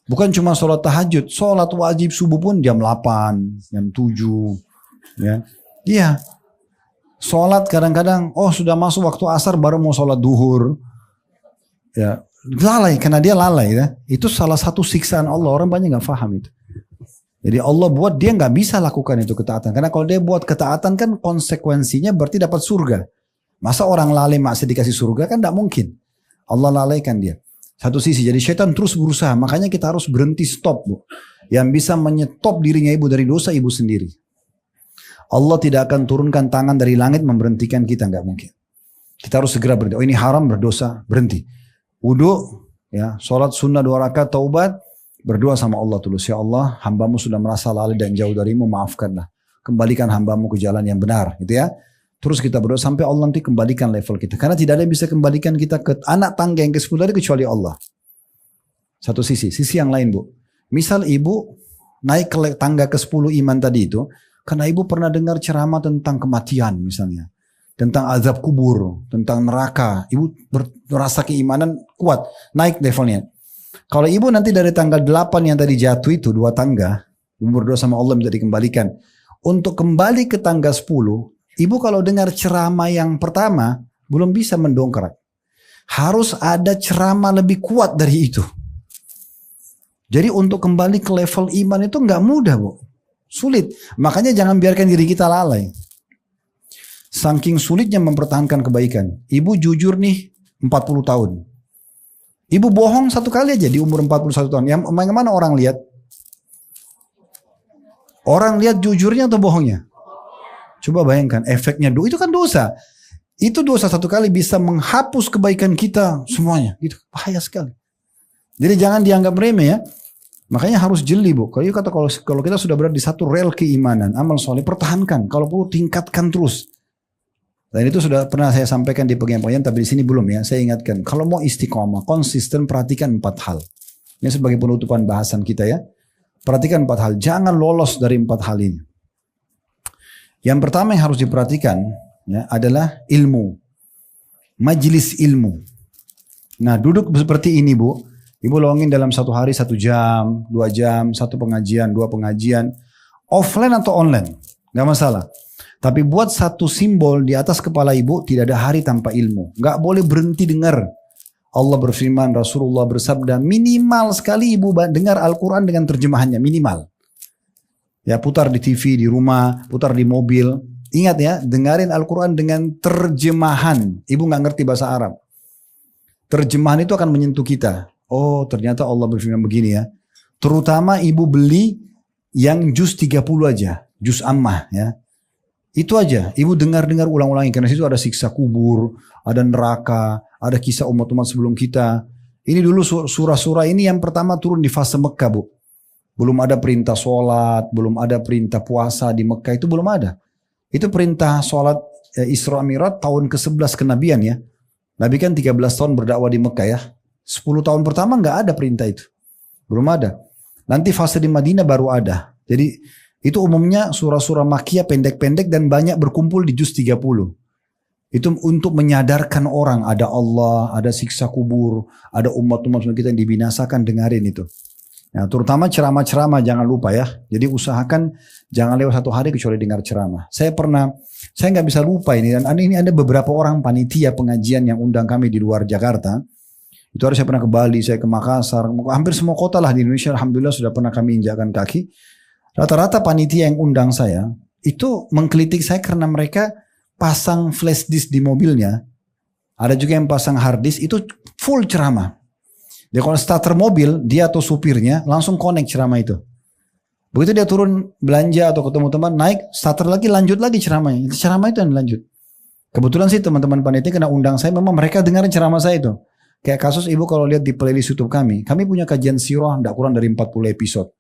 Bukan cuma sholat tahajud. Sholat wajib subuh pun jam 8, jam 7. Ya. Iya. Sholat kadang-kadang, sudah masuk waktu asar baru mau sholat duhur. Ya, lalai, karena dia lalai ya. Itu salah satu siksaan Allah, orang banyak gak paham itu. Jadi Allah buat dia gak bisa lakukan itu ketaatan. Karena kalau dia buat ketaatan kan konsekuensinya berarti dapat surga. Masa orang lalai maksud dikasih surga kan gak mungkin. Allah lalaikan dia. Satu sisi, jadi syaitan terus berusaha. Makanya kita harus berhenti stop Bu. Yang bisa menyetop dirinya ibu dari dosa ibu sendiri. Allah tidak akan turunkan tangan dari langit memberhentikan kita, nggak mungkin. Kita harus segera berhenti. Oh ini haram, berdosa, berhenti. Wudu, ya, sholat sunnah 2 rakaat, taubat, berdoa sama Allah tulus. Ya Allah, hambamu sudah merasa lalai dan jauh darimu, maafkanlah. Kembalikan hambamu ke jalan yang benar, gitu ya. Terus kita berdoa sampai Allah nanti kembalikan level kita. Karena tidak ada yang bisa kembalikan kita ke anak tangga yang ke-10 tadi kecuali Allah. Satu sisi yang lain Bu. Misal ibu naik ke tangga ke-10 iman tadi itu, karena ibu pernah dengar ceramah tentang kematian misalnya. Tentang azab kubur, tentang neraka. Ibu merasa keimanan kuat, naik levelnya. Kalau ibu nanti dari tanggal 8 yang tadi jatuh itu 2 tangga, ibu berdoa sama Allah minta dikembalikan. Untuk kembali ke tangga 10, ibu kalau dengar ceramah yang pertama, belum bisa mendongkrak. Harus ada ceramah lebih kuat dari itu. Jadi untuk kembali ke level iman itu nggak mudah Bu. Sulit. Makanya jangan biarkan diri kita lalai. Saking sulitnya mempertahankan kebaikan. Ibu jujur nih 40 tahun. Ibu bohong satu kali aja di umur 41 tahun. Yang mana orang lihat? Orang lihat jujurnya atau bohongnya? Coba bayangkan efeknya. Itu kan dosa. Itu dosa satu kali bisa menghapus kebaikan kita semuanya. Itu bahaya sekali. Jadi jangan dianggap remeh ya. Makanya harus jeli bu. Kalau kita sudah berada di satu rel keimanan, amal soleh pertahankan. Kalau perlu tingkatkan terus. Dan itu sudah pernah saya sampaikan di penyampaian, tapi di sini belum ya. Saya ingatkan, kalau mau istiqomah, konsisten, perhatikan 4 hal. Ini sebagai penutupan bahasan kita ya. Perhatikan 4 hal. Jangan lolos dari 4 hal ini. Yang pertama yang harus diperhatikan ya, adalah ilmu. Majelis ilmu. Nah duduk seperti ini bu. Ibu luangin dalam 1 hari 1 jam, 2 jam, 1 pengajian, 2 pengajian. Offline atau online. Gak masalah. Tapi buat satu simbol di atas kepala ibu, tidak ada hari tanpa ilmu. Gak boleh berhenti dengar. Allah berfirman, Rasulullah bersabda, minimal sekali ibu dengar Al-Quran dengan terjemahannya, minimal. Ya putar di TV, di rumah, putar di mobil. Ingat ya, dengarin Al-Quran dengan terjemahan. Ibu gak ngerti bahasa Arab. Terjemahan itu akan menyentuh kita. Oh ternyata Allah berfirman begini ya. Terutama ibu beli yang juz 30 aja. Juz Ammah ya. Itu aja, ibu dengar-dengar ulang-ulangi. Karena situ ada siksa kubur, ada neraka, ada kisah umat-umat sebelum kita. Ini dulu surah-surah ini yang pertama turun di fase Mekah bu. Belum ada perintah sholat, belum ada perintah puasa di Mekah, itu belum ada. Itu perintah sholat Isra Mi'raj tahun ke-11 kenabian ya. Nabi kan 13 tahun berdakwah di Mekah ya. 10 tahun pertama nggak ada perintah itu. Belum ada. Nanti fase di Madinah baru ada. Jadi itu umumnya surah-surah Makkiyah pendek-pendek dan banyak berkumpul di juz 30. Itu untuk menyadarkan orang ada Allah, ada siksa kubur, ada umat-umat kita yang dibinasakan, dengarin itu. Nah, terutama ceramah-ceramah jangan lupa ya. Jadi usahakan jangan lewat 1 hari kecuali dengar ceramah. Saya nggak bisa lupa ini, dan ini ada beberapa orang panitia pengajian yang undang kami di luar Jakarta. Itu harus saya pernah ke Bali, saya ke Makassar, hampir semua kota lah di Indonesia. Alhamdulillah sudah pernah kami injakkan kaki. Rata-rata panitia yang undang saya itu mengkritik saya karena mereka pasang flash disk di mobilnya. Ada juga yang pasang hard disk, itu full ceramah. Dia kalau starter mobil, dia atau supirnya langsung connect ceramah itu. Begitu dia turun belanja atau ketemu teman, naik, starter lagi, lanjut lagi ceramahnya. Ceramah itu yang lanjut. Kebetulan sih teman-teman panitia kena undang saya, memang mereka dengarin ceramah saya itu. Kayak kasus ibu kalau lihat di playlist YouTube kami punya kajian sirah tidak kurang dari 40 episode.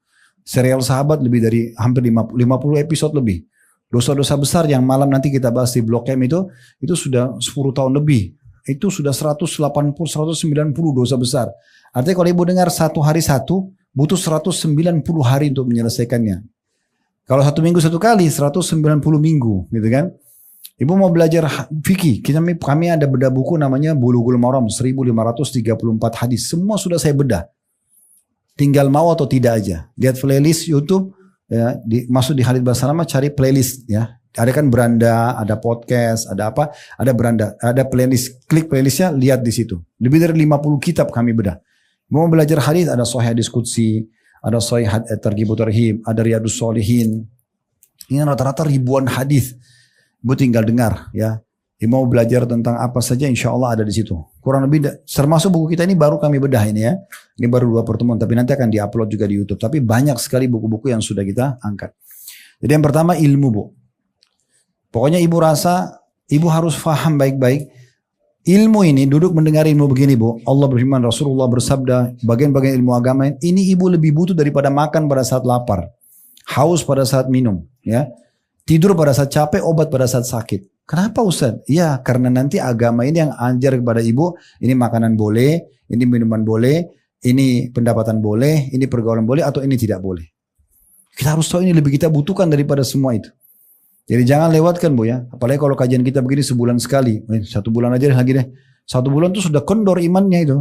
Serial sahabat lebih dari hampir 50 episode lebih. Dosa-dosa besar yang malam nanti kita bahas di Blog M itu sudah 10 tahun lebih. Itu sudah 180, 190 dosa besar. Artinya kalau ibu dengar 1 hari 1, butuh 190 hari untuk menyelesaikannya. Kalau 1 minggu 1 kali, 190 minggu gitu kan. Ibu mau belajar fikih, kami ada bedah buku namanya Bulughul Maram, 1534 hadis. Semua sudah saya bedah. Tinggal mau atau tidak aja. Lihat playlist YouTube, ya, masuk di Khalid Basalamah, cari playlist ya. Ada kan beranda, ada podcast, ada apa, ada beranda, ada playlist. Klik playlistnya, lihat di situ. Lebih dari 50 kitab kami bedah. Mau belajar hadis, ada Sahih Hadis Qudsi, ada Sahih Targhib Tarhib, ada Riyadus Shalihin. Ini rata-rata ribuan hadis. Ibu tinggal dengar ya. Ibu mau belajar tentang apa saja, insya Allah ada di situ. Kurang lebih termasuk buku kita ini baru kami bedah ini ya. Ini baru 2 pertemuan, tapi nanti akan diupload juga di YouTube. Tapi banyak sekali buku-buku yang sudah kita angkat. Jadi yang pertama ilmu bu. Pokoknya ibu rasa ibu harus faham baik-baik. Ilmu ini duduk mendengar ilmu begini bu. Allah berfirman, Rasulullah bersabda, bagian-bagian ilmu agama ini ibu lebih butuh daripada makan pada saat lapar, haus pada saat minum, ya, tidur pada saat capek, obat pada saat sakit. Kenapa Ustaz? Ya karena nanti agama ini yang ajar kepada ibu, ini makanan boleh, ini minuman boleh, ini pendapatan boleh, ini pergaulan boleh, atau ini tidak boleh. Kita harus tahu ini lebih kita butuhkan daripada semua itu. Jadi jangan lewatkan bu ya. Apalagi kalau kajian kita begini sebulan sekali. 1 bulan aja lagi deh. 1 bulan tuh sudah kendor imannya itu.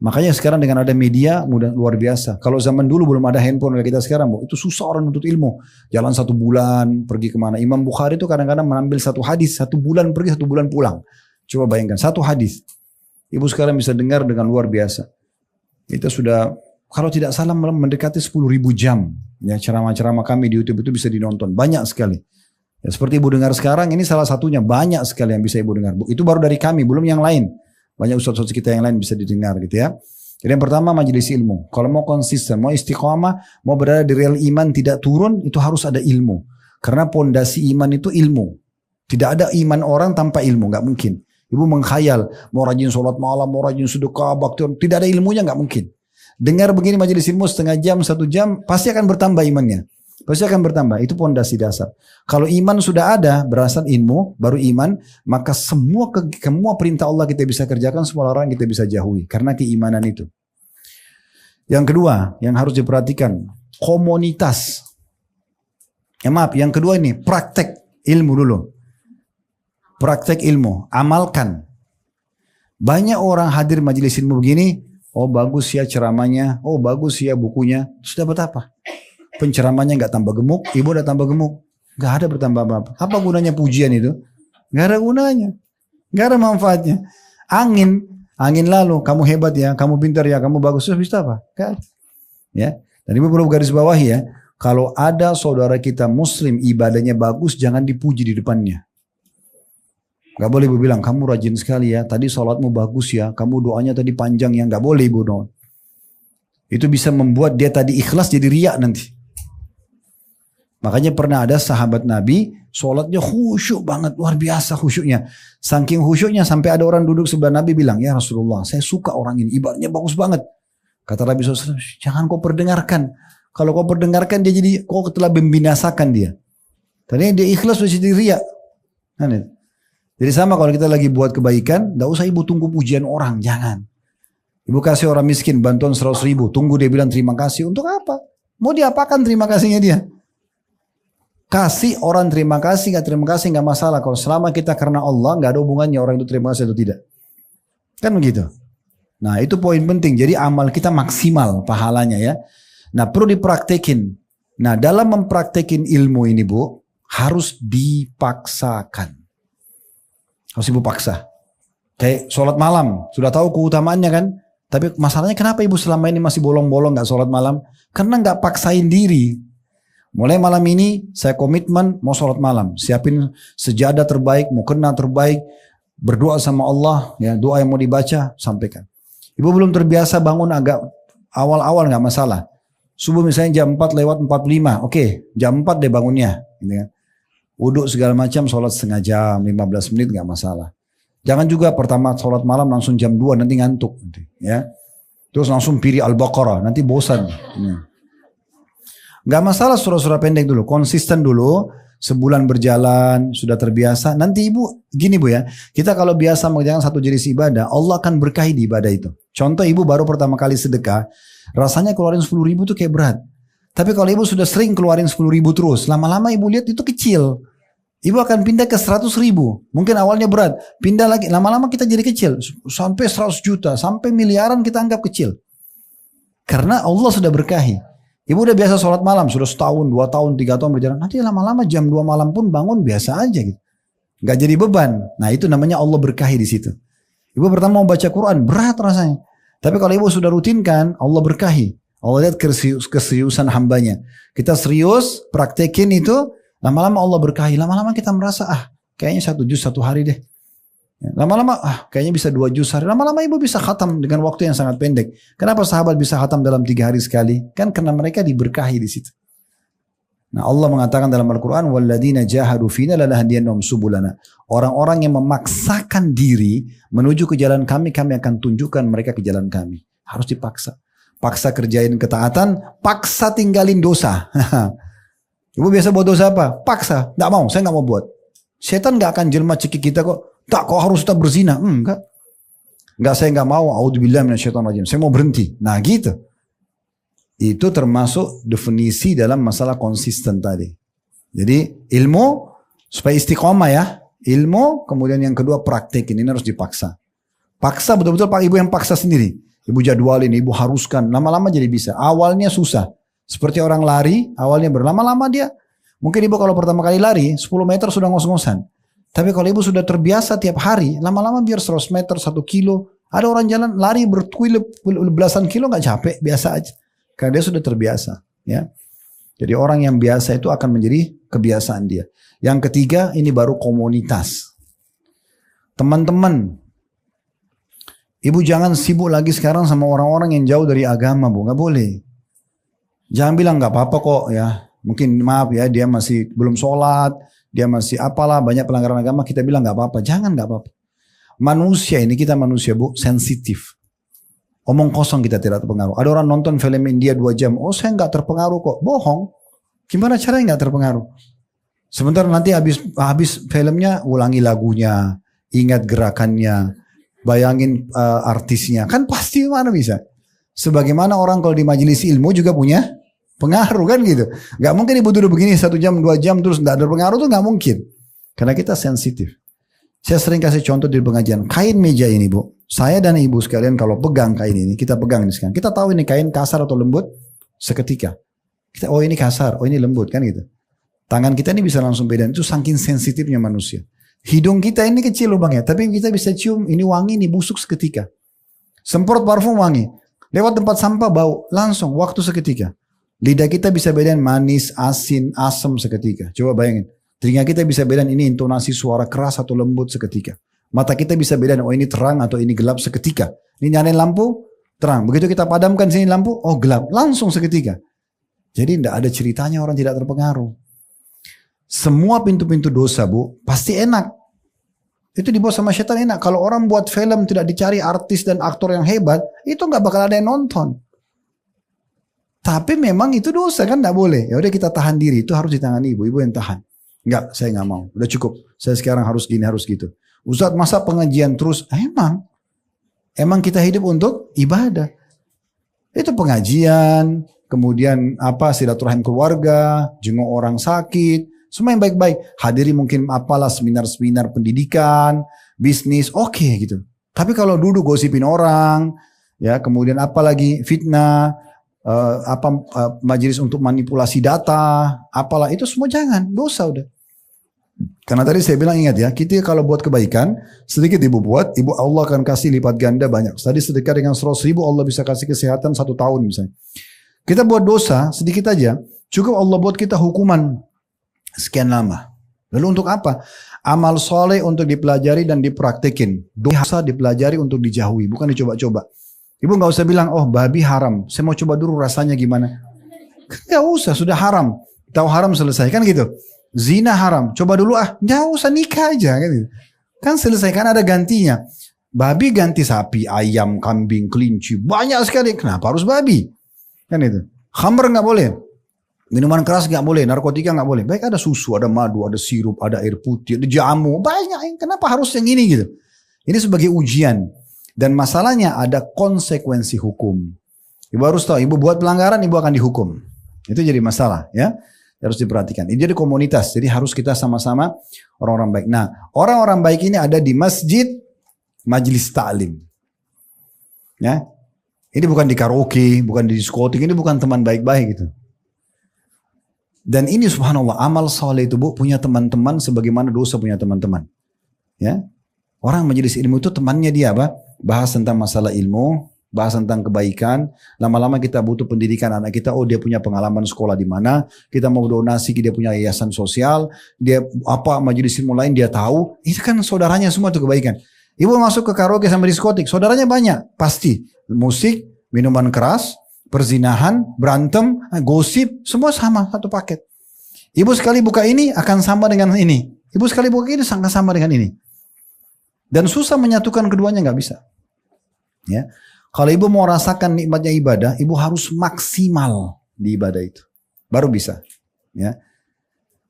Makanya sekarang dengan ada media mudah luar biasa. Kalau zaman dulu belum ada handphone kayak kita sekarang bu, itu susah orang untuk ilmu. Jalan 1 bulan pergi kemana. Imam Bukhari itu kadang-kadang mengambil 1 hadis 1 bulan pergi 1 bulan pulang. Coba bayangkan 1 hadis. Ibu sekarang bisa dengar dengan luar biasa. Itu sudah kalau tidak salah mendekati 10.000 jam. Ya ceramah-ceramah kami di YouTube itu bisa dinonton. Banyak sekali. Ya, seperti ibu dengar sekarang, ini salah satunya, banyak sekali yang bisa ibu dengar. Itu baru dari kami, belum yang lain. Banyak ustaz-ustaz kita yang lain bisa didengar gitu ya. Jadi yang pertama majelis ilmu. Kalau mau konsisten, mau istiqamah, mau berada di real iman tidak turun, itu harus ada ilmu. Karena pondasi iman itu ilmu. Tidak ada iman orang tanpa ilmu, nggak mungkin. Ibu mengkhayal, mau rajin sholat malam, mau rajin sedekah, bakti, tidak ada ilmunya nggak mungkin. Dengar begini majelis ilmu setengah jam, 1 jam, pasti akan bertambah imannya. Pasti akan bertambah. Itu pondasi dasar. Kalau iman sudah ada, berasal ilmu, baru iman, maka semua perintah Allah kita bisa kerjakan, semua orang kita bisa jauhi. Karena keimanan itu. Yang kedua, yang harus diperhatikan, komunitas. Yang kedua ini, praktek ilmu dulu. Praktek ilmu, amalkan. Banyak orang hadir majelis ilmu begini, oh bagus ya ceramahnya, oh bagus ya bukunya, sudah dapat apa? Penceramahnya nggak tambah gemuk, ibu udah tambah gemuk, nggak ada bertambah apa-apa. Apa gunanya pujian itu? Nggak ada gunanya, nggak ada manfaatnya. Angin lalu, kamu hebat ya, kamu pintar ya, kamu bagus, terus bisa apa? Gak ada. Ya, dan ibu perlu garis bawahi ya, kalau ada saudara kita muslim ibadahnya bagus, jangan dipuji di depannya. Gak boleh ibu bilang, kamu rajin sekali ya, tadi sholatmu bagus ya, kamu doanya tadi panjang ya, gak boleh ibu dong. Itu bisa membuat dia tadi ikhlas jadi riak nanti. Makanya pernah ada sahabat Nabi, sholatnya khusyuk banget, luar biasa khusyuknya. Saking khusyuknya sampai ada orang duduk sebelah Nabi bilang, ya Rasulullah, saya suka orang ini, ibadahnya bagus banget. Kata Nabi SAW, jangan kau perdengarkan. Kalau kau perdengarkan dia jadi, kau telah membinasakan dia. Tadinya dia ikhlas sudah jadi riak. Jadi sama kalau kita lagi buat kebaikan, tidak usah ibu tunggu pujian orang, jangan. Ibu kasih orang miskin bantuan 100.000, tunggu dia bilang terima kasih, untuk apa? Mau diapakan terima kasihnya dia? Kasih orang terima kasih, gak masalah. Kalau selama kita karena Allah, gak ada hubungannya orang itu terima kasih atau tidak. Kan begitu. Nah itu poin penting, jadi amal kita maksimal pahalanya ya. Nah perlu dipraktekin. Nah dalam mempraktekin ilmu ini bu, harus dipaksakan. Harus ibu paksa. Kayak sholat malam, sudah tahu keutamaannya kan. Tapi masalahnya kenapa ibu selama ini masih bolong-bolong gak sholat malam? Karena gak paksain diri. Mulai malam ini saya komitmen mau sholat malam. Siapin sejadah terbaik, mau kena terbaik. Berdoa sama Allah, ya doa yang mau dibaca, sampaikan. Ibu belum terbiasa bangun agak awal-awal gak masalah. Subuh misalnya jam 4 lewat 45, oke, jam 4 deh bangunnya. Gitu kan. Wudhu segala macam, sholat setengah jam, 15 menit gak masalah. Jangan juga pertama sholat malam langsung jam 2 nanti ngantuk. Ya. Terus langsung pilih Al-Baqarah, nanti bosan. Gak masalah surah-surah pendek dulu, konsisten dulu. Sebulan berjalan, sudah terbiasa. Nanti ibu, gini bu ya, kita kalau biasa mengerjakan satu jenis ibadah, Allah akan berkahi di ibadah itu. Contoh ibu baru pertama kali sedekah, rasanya keluarin 10.000 tuh kayak berat. Tapi kalau ibu sudah sering keluarin 10.000 terus, lama-lama ibu lihat itu kecil. Ibu akan pindah ke 100.000. Mungkin awalnya berat, pindah lagi. Lama-lama kita jadi kecil. Sampai 100 juta, sampai miliaran kita anggap kecil. Karena Allah sudah berkahi. Ibu udah biasa sholat malam, sudah setahun, 2 tahun, 3 tahun berjalan. Nanti lama-lama jam 2 malam pun bangun biasa aja gitu. Gak jadi beban. Nah itu namanya Allah berkahi di situ. Ibu pertama mau baca Quran, berat rasanya. Tapi kalau ibu sudah rutinkan, Allah berkahi. Allah lihat keseriusan hambanya. Kita serius, praktekin itu, lama-lama Allah berkahi. Lama-lama kita merasa, kayaknya 1 juz 1 hari deh. Lama-lama, kayaknya bisa 2 juz sehari. Lama-lama ibu bisa khatam dengan waktu yang sangat pendek. Kenapa sahabat bisa khatam dalam 3 hari sekali? Kan karena mereka diberkahi di situ. Nah Allah mengatakan dalam Al-Quran, وَالَّذِينَ جَاهَدُوا فِينَا لَنَهْدِيَنَّهُمْ سُبُلَنَا. Orang-orang yang memaksakan diri menuju ke jalan kami akan tunjukkan mereka ke jalan kami. Harus dipaksa. Paksa kerjain ketaatan, paksa tinggalin dosa. Ibu biasa buat dosa apa? Paksa. Nggak mau, saya nggak mau buat. Setan nggak akan jelma cekik kita kok. Tak, kau harus tetap berzina. Enggak. Enggak, saya enggak mau. A'udzubillah minasyaitonirrajim. Saya mau berhenti. Nah gitu. Itu termasuk definisi dalam masalah konsisten tadi. Jadi ilmu supaya istiqomah ya. Ilmu, kemudian yang kedua praktek. Ini harus dipaksa. Paksa betul-betul Pak Ibu yang paksa sendiri. Ibu jadwalin, ibu haruskan. Lama-lama jadi bisa. Awalnya susah. Seperti orang lari, awalnya berlama-lama dia. Mungkin ibu kalau pertama kali lari, 10 meter sudah ngos-ngosan. Tapi kalau ibu sudah terbiasa tiap hari, lama-lama biar 100 meter, 1 kilo. Ada orang jalan lari belasan kilo gak capek, biasa aja. Karena dia sudah terbiasa. Ya. Jadi orang yang biasa itu akan menjadi kebiasaan dia. Yang ketiga, ini baru komunitas. Teman-teman, ibu jangan sibuk lagi sekarang sama orang-orang yang jauh dari agama, Bu. Nggak boleh. Jangan bilang nggak apa-apa kok ya. Mungkin maaf ya, dia masih belum sholat, dia masih apalah, banyak pelanggaran agama, kita bilang nggak apa-apa. Jangan nggak apa-apa. Manusia ini, kita manusia, Bu, sensitif. Omong kosong kita tidak terpengaruh. Ada orang nonton film India 2 jam. Oh, saya nggak terpengaruh kok. Bohong. Gimana caranya nggak terpengaruh? Sebentar nanti habis filmnya, ulangi lagunya, ingat gerakannya, bayangin artisnya. Kan pasti mana bisa. Sebagaimana orang kalau di majelis ilmu juga punya pengaruh kan gitu. Gak mungkin ibu duduk begini 1 jam 2 jam terus gak ada pengaruh tuh gak mungkin. Karena kita sensitif. Saya sering kasih contoh di pengajian. Kain meja ini, Bu. Saya dan ibu sekalian kalau pegang kain ini, kita pegang ini sekarang. Kita tahu ini kain kasar atau lembut seketika. Kita, oh ini kasar, oh ini lembut kan gitu. Tangan kita ini bisa langsung beda. Itu saking sensitifnya manusia. Hidung kita ini kecil lubangnya, tapi kita bisa cium ini wangi, ini busuk seketika. Semprot parfum wangi. Lewat tempat sampah bau, langsung waktu seketika. Lidah kita bisa bedain manis, asin, asam seketika. Coba bayangin. Telinga kita bisa bedain ini intonasi suara keras atau lembut seketika. Mata kita bisa bedain, oh ini terang atau ini gelap seketika. Ini nyalain lampu, terang. Begitu kita padamkan sini lampu, oh gelap. Langsung seketika. Jadi tidak ada ceritanya orang tidak terpengaruh. Semua pintu-pintu dosa, Bu, pasti enak. Itu dibawa sama setan enak. Kalau orang buat film tidak dicari artis dan aktor yang hebat, itu nggak bakal ada yang nonton. Tapi memang itu dosa kan, nggak boleh. Ya udah kita tahan diri, itu harus ditangani ibu yang tahan. Enggak, saya nggak mau. Udah cukup. Saya sekarang harus gini, harus gitu. Ustaz, masa pengajian terus? Emang kita hidup untuk ibadah. Itu pengajian, kemudian silaturahim keluarga, jenguk orang sakit, semua yang baik-baik. Hadiri mungkin apalah seminar-seminar pendidikan, bisnis, oke gitu. Tapi kalau duduk gosipin orang, ya kemudian apalagi fitnah, majelis untuk manipulasi data, apalah itu semua jangan, dosa udah. Karena tadi saya bilang ingat ya, kita kalau buat kebaikan, sedikit ibu buat, ibu Allah akan kasih lipat ganda banyak. Tadi sedekah dengan 100.000 Allah bisa kasih kesehatan 1 tahun misalnya. Kita buat dosa sedikit aja, cukup Allah buat kita hukuman sekian lama. Lalu untuk apa? Amal soleh untuk dipelajari dan dipraktekin. Dosa dipelajari untuk dijauhi, bukan dicoba-coba. Ibu gak usah bilang, oh babi haram, saya mau coba dulu rasanya gimana. Gak usah, sudah haram. Tahu haram selesai, kan gitu. Zina haram, coba dulu gak usah nikah aja. Kan selesai, kan ada gantinya. Babi ganti sapi, ayam, kambing, kelinci, banyak sekali. Kenapa harus babi? Kan itu. Khamr gak boleh. Minuman keras gak boleh, narkotika gak boleh. Baik ada susu, ada madu, ada sirup, ada air putih, ada jamu. Banyak, kenapa harus yang ini gitu. Ini sebagai ujian. Dan masalahnya ada konsekuensi hukum. Ibu harus tahu, ibu buat pelanggaran, ibu akan dihukum. Itu jadi masalah ya. Harus diperhatikan. Ini jadi komunitas, jadi harus kita sama-sama orang-orang baik. Nah, orang-orang baik ini ada di masjid, majelis ta'lim. Ya. Ini bukan di karaoke, bukan di diskotik, ini bukan teman baik-baik gitu. Dan ini subhanallah, amal soleh itu Bu, punya teman-teman sebagaimana dosa punya teman-teman. Ya. Orang majelis ilmu itu temannya dia apa? Bahas tentang masalah ilmu, bahas tentang kebaikan. Lama-lama kita butuh pendidikan anak kita. Oh dia punya pengalaman sekolah di mana. Kita mau donasi, dia punya yayasan sosial. Dia majelis ilmu lain dia tahu. Itu kan saudaranya semua itu kebaikan. Ibu masuk ke karaoke sama diskotik, saudaranya banyak. Pasti musik, minuman keras, perzinahan, berantem, gosip, semua sama satu paket. Ibu sekali buka ini akan sama dengan ini. Ibu sekali buka ini akan sama dengan ini. Dan susah menyatukan keduanya, nggak bisa. Ya, kalau ibu mau rasakan nikmatnya ibadah, ibu harus maksimal di ibadah itu, baru bisa. Ya,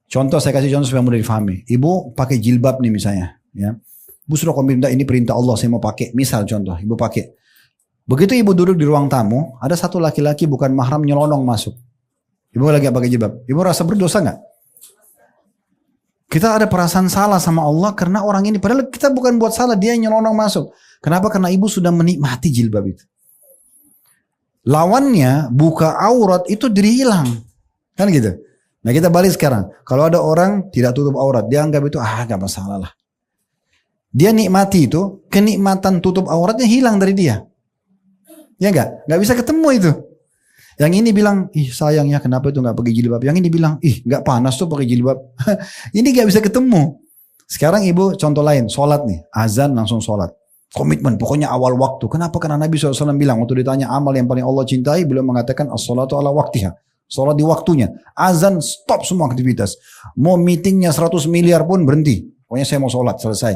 contoh saya kasih contoh supaya mudah difahami. Ibu pakai jilbab nih misalnya. Ya, ibu sudah minta ini perintah Allah, saya mau pakai. Misal contoh, ibu pakai. Begitu ibu duduk di ruang tamu, ada satu laki-laki bukan mahram nyelonong masuk. Ibu lagi pakai jilbab. Ibu rasa berdosa nggak? Kita ada perasaan salah sama Allah karena orang ini, padahal kita bukan buat salah, dia nyelonong masuk. Kenapa? Karena ibu sudah menikmati jilbab itu. Lawannya buka aurat itu diri hilang. Kan gitu. Nah kita balik sekarang. Kalau ada orang tidak tutup aurat, dia anggap itu gak masalah lah. Dia nikmati itu, kenikmatan tutup auratnya hilang dari dia. Ya enggak? Gak bisa ketemu itu. Yang ini bilang, ih sayangnya kenapa itu nggak pakai jilbab. Yang ini bilang, ih nggak panas tuh pakai jilbab. Ini nggak bisa ketemu. Sekarang ibu contoh lain, sholat nih, azan langsung sholat. Komitmen, pokoknya awal waktu. Kenapa? Karena Nabi SAW bilang, waktu ditanya amal yang paling Allah cintai, beliau mengatakan as-sholatu ala waktiha. Sholat di waktunya. Azan, stop semua aktivitas. Mau meetingnya 100 miliar pun berhenti. Pokoknya saya mau sholat, selesai.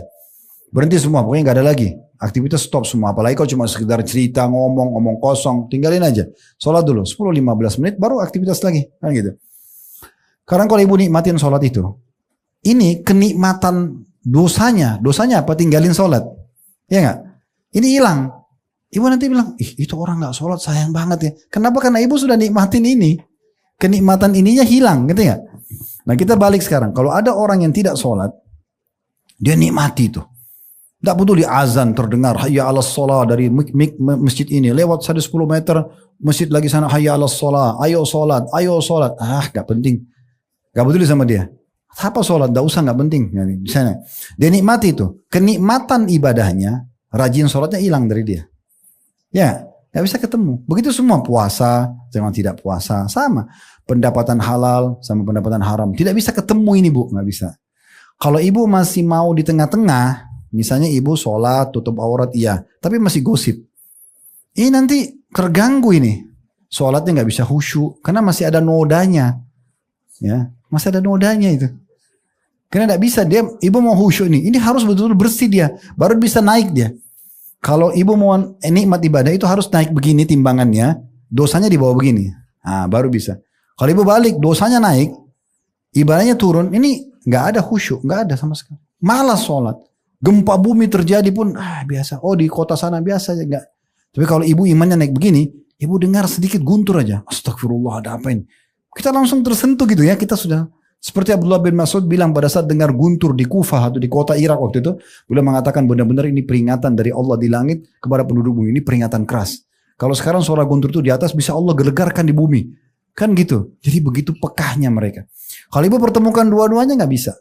Berhenti semua, pokoknya nggak ada lagi. Aktivitas stop semua. Apalagi kalau cuma sekedar cerita, ngomong kosong, tinggalin aja. Sholat dulu, 10-15 menit, baru aktivitas lagi. Kan gitu. Sekarang kalau ibu nikmatin sholat itu, ini kenikmatan dosanya apa? Tinggalin sholat. Ya nggak? Ini hilang. Ibu nanti bilang, ih itu orang nggak sholat sayang banget ya. Kenapa? Karena ibu sudah nikmatin ini. Kenikmatan ininya hilang, gitu nggak? Nah kita balik sekarang. Kalau ada orang yang tidak sholat, dia nikmati itu. Tidak peduli azan terdengar, hayya ala sholat dari masjid ini. Lewat 10 meter, masjid lagi sana, hayya ala sholat. Ayo sholat, ayo sholat. Ah gak penting. Gak peduli sama dia. Apa sholat? Gak usah, gak penting. Di sana. Dia nikmati itu. Kenikmatan ibadahnya, rajin sholatnya hilang dari dia. Ya, gak bisa ketemu. Begitu semua puasa, jangan tidak puasa. Sama. Pendapatan halal sama pendapatan haram. Tidak bisa ketemu ini bu, gak bisa. Kalau ibu masih mau di tengah-tengah, misalnya ibu sholat, tutup aurat, iya. Tapi masih gosip. Ini nanti terganggu ini. Sholatnya gak bisa khusyuk. Karena masih ada nodanya. Ya, masih ada nodanya itu. Karena gak bisa, dia, ibu mau khusyuk nih. Ini harus betul-betul bersih dia. Baru bisa naik dia. Kalau ibu mau nikmat ibadah itu harus naik begini timbangannya. Dosanya di bawah begini. Nah, baru bisa. Kalau ibu balik, dosanya naik. Ibadahnya turun. Ini gak ada khusyuk. Gak ada sama sekali. Malas sholat. Gempa bumi terjadi pun biasa. Oh di kota sana biasa aja enggak. Tapi kalau ibu imannya naik begini, ibu dengar sedikit guntur aja. Astagfirullah, ada apa ini? Kita langsung tersentuh gitu ya. Kita sudah seperti Abdullah bin Mas'ud bilang pada saat dengar guntur di Kufah atau di kota Irak waktu itu, beliau mengatakan benar-benar ini peringatan dari Allah di langit kepada penduduk bumi. Ini peringatan keras. Kalau sekarang suara guntur itu di atas, bisa Allah gelegarkan di bumi. Kan gitu. Jadi begitu pekahnya mereka. Kalau ibu pertemukan dua-duanya nggak bisa.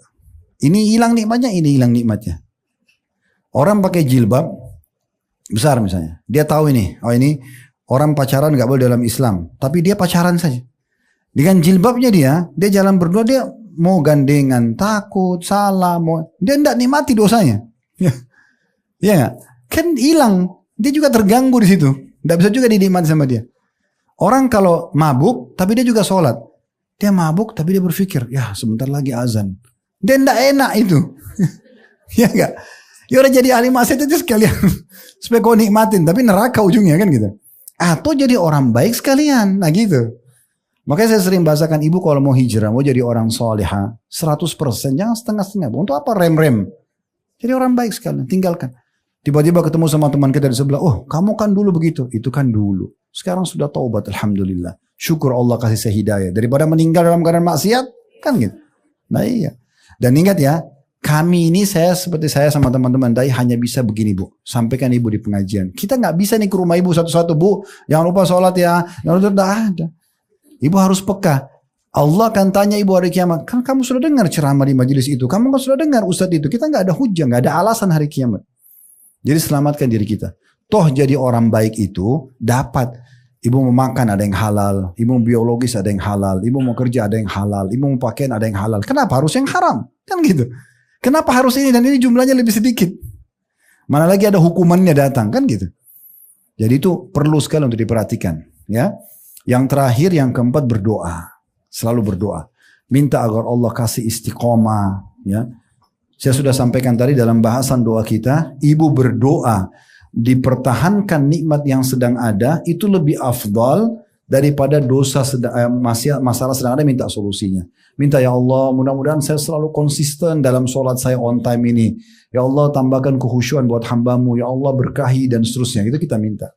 Ini hilang nikmatnya, ini hilang nikmatnya. Orang pakai jilbab besar misalnya, dia tahu ini, oh ini orang pacaran nggak boleh dalam Islam, tapi dia pacaran saja. Dengan jilbabnya dia jalan berdua, dia mau gandengan, takut, salah, dia tidak nikmati dosanya. Ya nggak? Kan hilang, dia juga terganggu di situ, tidak bisa juga dinikmati sama dia. Orang kalau mabuk, tapi dia juga sholat, dia mabuk tapi dia berpikir, ya sebentar lagi azan, dia tidak enak itu, ya nggak? Ya udah jadi ahli maksiat itu sekalian supaya kau nikmatin, tapi neraka ujungnya kan gitu. Atau jadi orang baik sekalian, nah gitu. Makanya saya sering bahasakan ibu kalau mau hijrah, mau jadi orang soleha 100%, jangan setengah-setengah. Untuk apa rem-rem? Jadi orang baik sekalian, tinggalkan. Tiba-tiba ketemu sama teman kita di sebelah, oh kamu kan dulu begitu, itu kan dulu. Sekarang sudah taubat, alhamdulillah. Syukur Allah kasih saya hidayah. Daripada meninggal dalam keadaan maksiat, kan gitu. Nah iya. Dan ingat ya, kami ini seperti saya sama teman-teman dai hanya bisa begini bu. Sampaikan ibu di pengajian. Kita nggak bisa nih ke rumah ibu satu-satu bu. Jangan lupa sholat ya. Jangan lupa, tidak ada. Ibu harus peka. Allah akan tanya ibu hari kiamat. Kan kamu sudah dengar ceramah di majelis itu. Kamu kan sudah dengar ustadz itu. Kita nggak ada hujah. Nggak ada alasan hari kiamat. Jadi selamatkan diri kita. Toh jadi orang baik itu dapat. Ibu mau makan ada yang halal. Ibu mau biologis ada yang halal. Ibu mau kerja ada yang halal. Ibu mau pakaian ada yang halal. Kenapa harus yang haram? Kan gitu. Kenapa harus ini dan ini jumlahnya lebih sedikit? Mana lagi ada hukumannya datang kan gitu. Jadi itu perlu sekali untuk diperhatikan. Ya. Yang terakhir, yang keempat berdoa. Selalu berdoa. Minta agar Allah kasih istiqomah. Ya. Saya sudah sampaikan tadi dalam bahasan doa kita. Ibu berdoa. Dipertahankan nikmat yang sedang ada. Itu lebih afdal daripada dosa masalah sedang ada, minta solusinya. Minta ya Allah mudah-mudahan saya selalu konsisten dalam sholat saya on time ini. Ya Allah tambahkan kekhusyuan buat hambamu. Ya Allah berkahi dan seterusnya. Itu kita minta.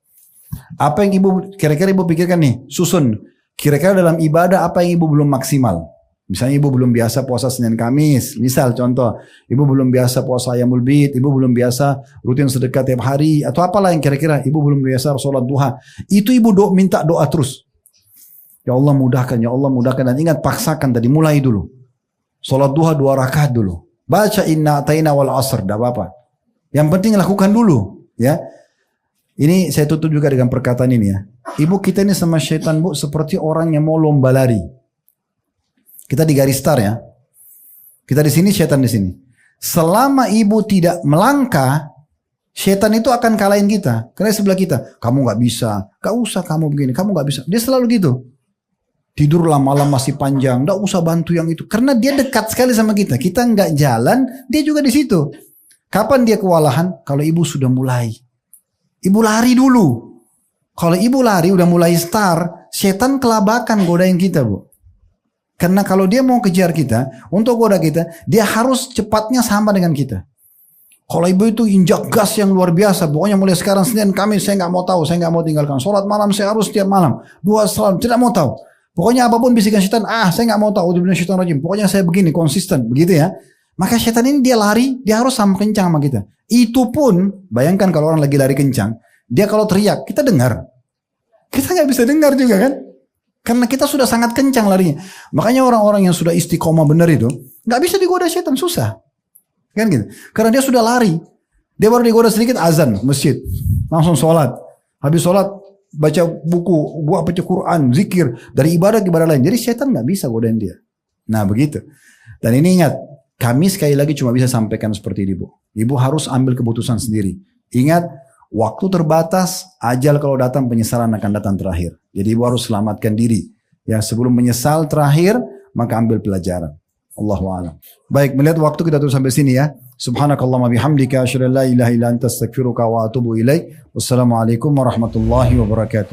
Apa yang ibu kira-kira ibu pikirkan nih? Susun. Kira-kira dalam ibadah apa yang ibu belum maksimal? Misalnya ibu belum biasa puasa Senin Kamis. Misal contoh. Ibu belum biasa puasa Ayamul Bid. Ibu belum biasa rutin sedekah tiap hari. Atau apalah yang kira-kira. Ibu belum biasa sholat duha. Itu ibu minta doa terus. Ya Allah mudahkan, ya Allah mudahkan. Dan ingat paksakan tadi, mulai dulu. Sholat duha 2 rakaat dulu. Baca inna ataina wal asr, tidak apa-apa. Yang penting lakukan dulu. Ya. Ini saya tutup juga dengan perkataan ini ya. Ibu kita ini sama syaitan, Bu, seperti orang yang mau lomba lari. Kita di garis start ya. Kita di sini, syaitan di sini. Selama ibu tidak melangkah, syaitan itu akan kalahin kita. Karena sebelah kita, kamu gak bisa, gak usah kamu begini, kamu gak bisa. Dia selalu gitu. Tidurlah malam masih panjang, gak usah bantu yang itu. Karena dia dekat sekali sama kita. Kita gak jalan, dia juga di situ. Kapan dia kewalahan? Kalau ibu sudah mulai. Ibu lari dulu. Kalau ibu lari udah mulai start, syaitan kelabakan godain kita, Bu. Karena kalau dia mau kejar kita, untuk goda kita, dia harus cepatnya sama dengan kita. Kalau ibu itu injak gas yang luar biasa, pokoknya mulai sekarang Senin Kamis saya nggak mau tahu, saya nggak mau tinggalkan. Sholat malam saya harus setiap malam, 2 salat tidak mau tahu. Pokoknya apapun bisikan syaitan, saya nggak mau tahu, udah syaitan rajim. Pokoknya saya begini konsisten, begitu ya. Maka syaitan ini dia lari, dia harus sama kencang sama kita. Itu pun, bayangkan kalau orang lagi lari kencang, dia kalau teriak kita dengar, kita nggak bisa dengar juga kan? Karena kita sudah sangat kencang larinya. Makanya orang-orang yang sudah istiqomah benar itu nggak bisa digoda syaitan, susah. Kan gitu. Karena dia sudah lari. Dia baru digoda sedikit azan masjid. Langsung sholat. Habis sholat baca buku, baca Quran, zikir, dari ibadah ke ibadah lain. Jadi syaitan nggak bisa godain dia. Nah begitu. Dan ini ingat, kami sekali lagi cuma bisa sampaikan seperti ini, Bu. Ibu harus ambil keputusan sendiri. Ingat, waktu terbatas, ajal kalau datang penyesalan akan datang terakhir. Jadi ibu harus selamatkan diri. Ya, sebelum menyesal terakhir, maka ambil pelajaran. Allahu a'lam. Baik, melihat waktu kita tutup sampai sini ya. Subhanakallahumma bihamdika asyhadu an la ilaha illa anta astaghfiruka wa atubu ilaik. Wassalamualaikum warahmatullahi wabarakatuh.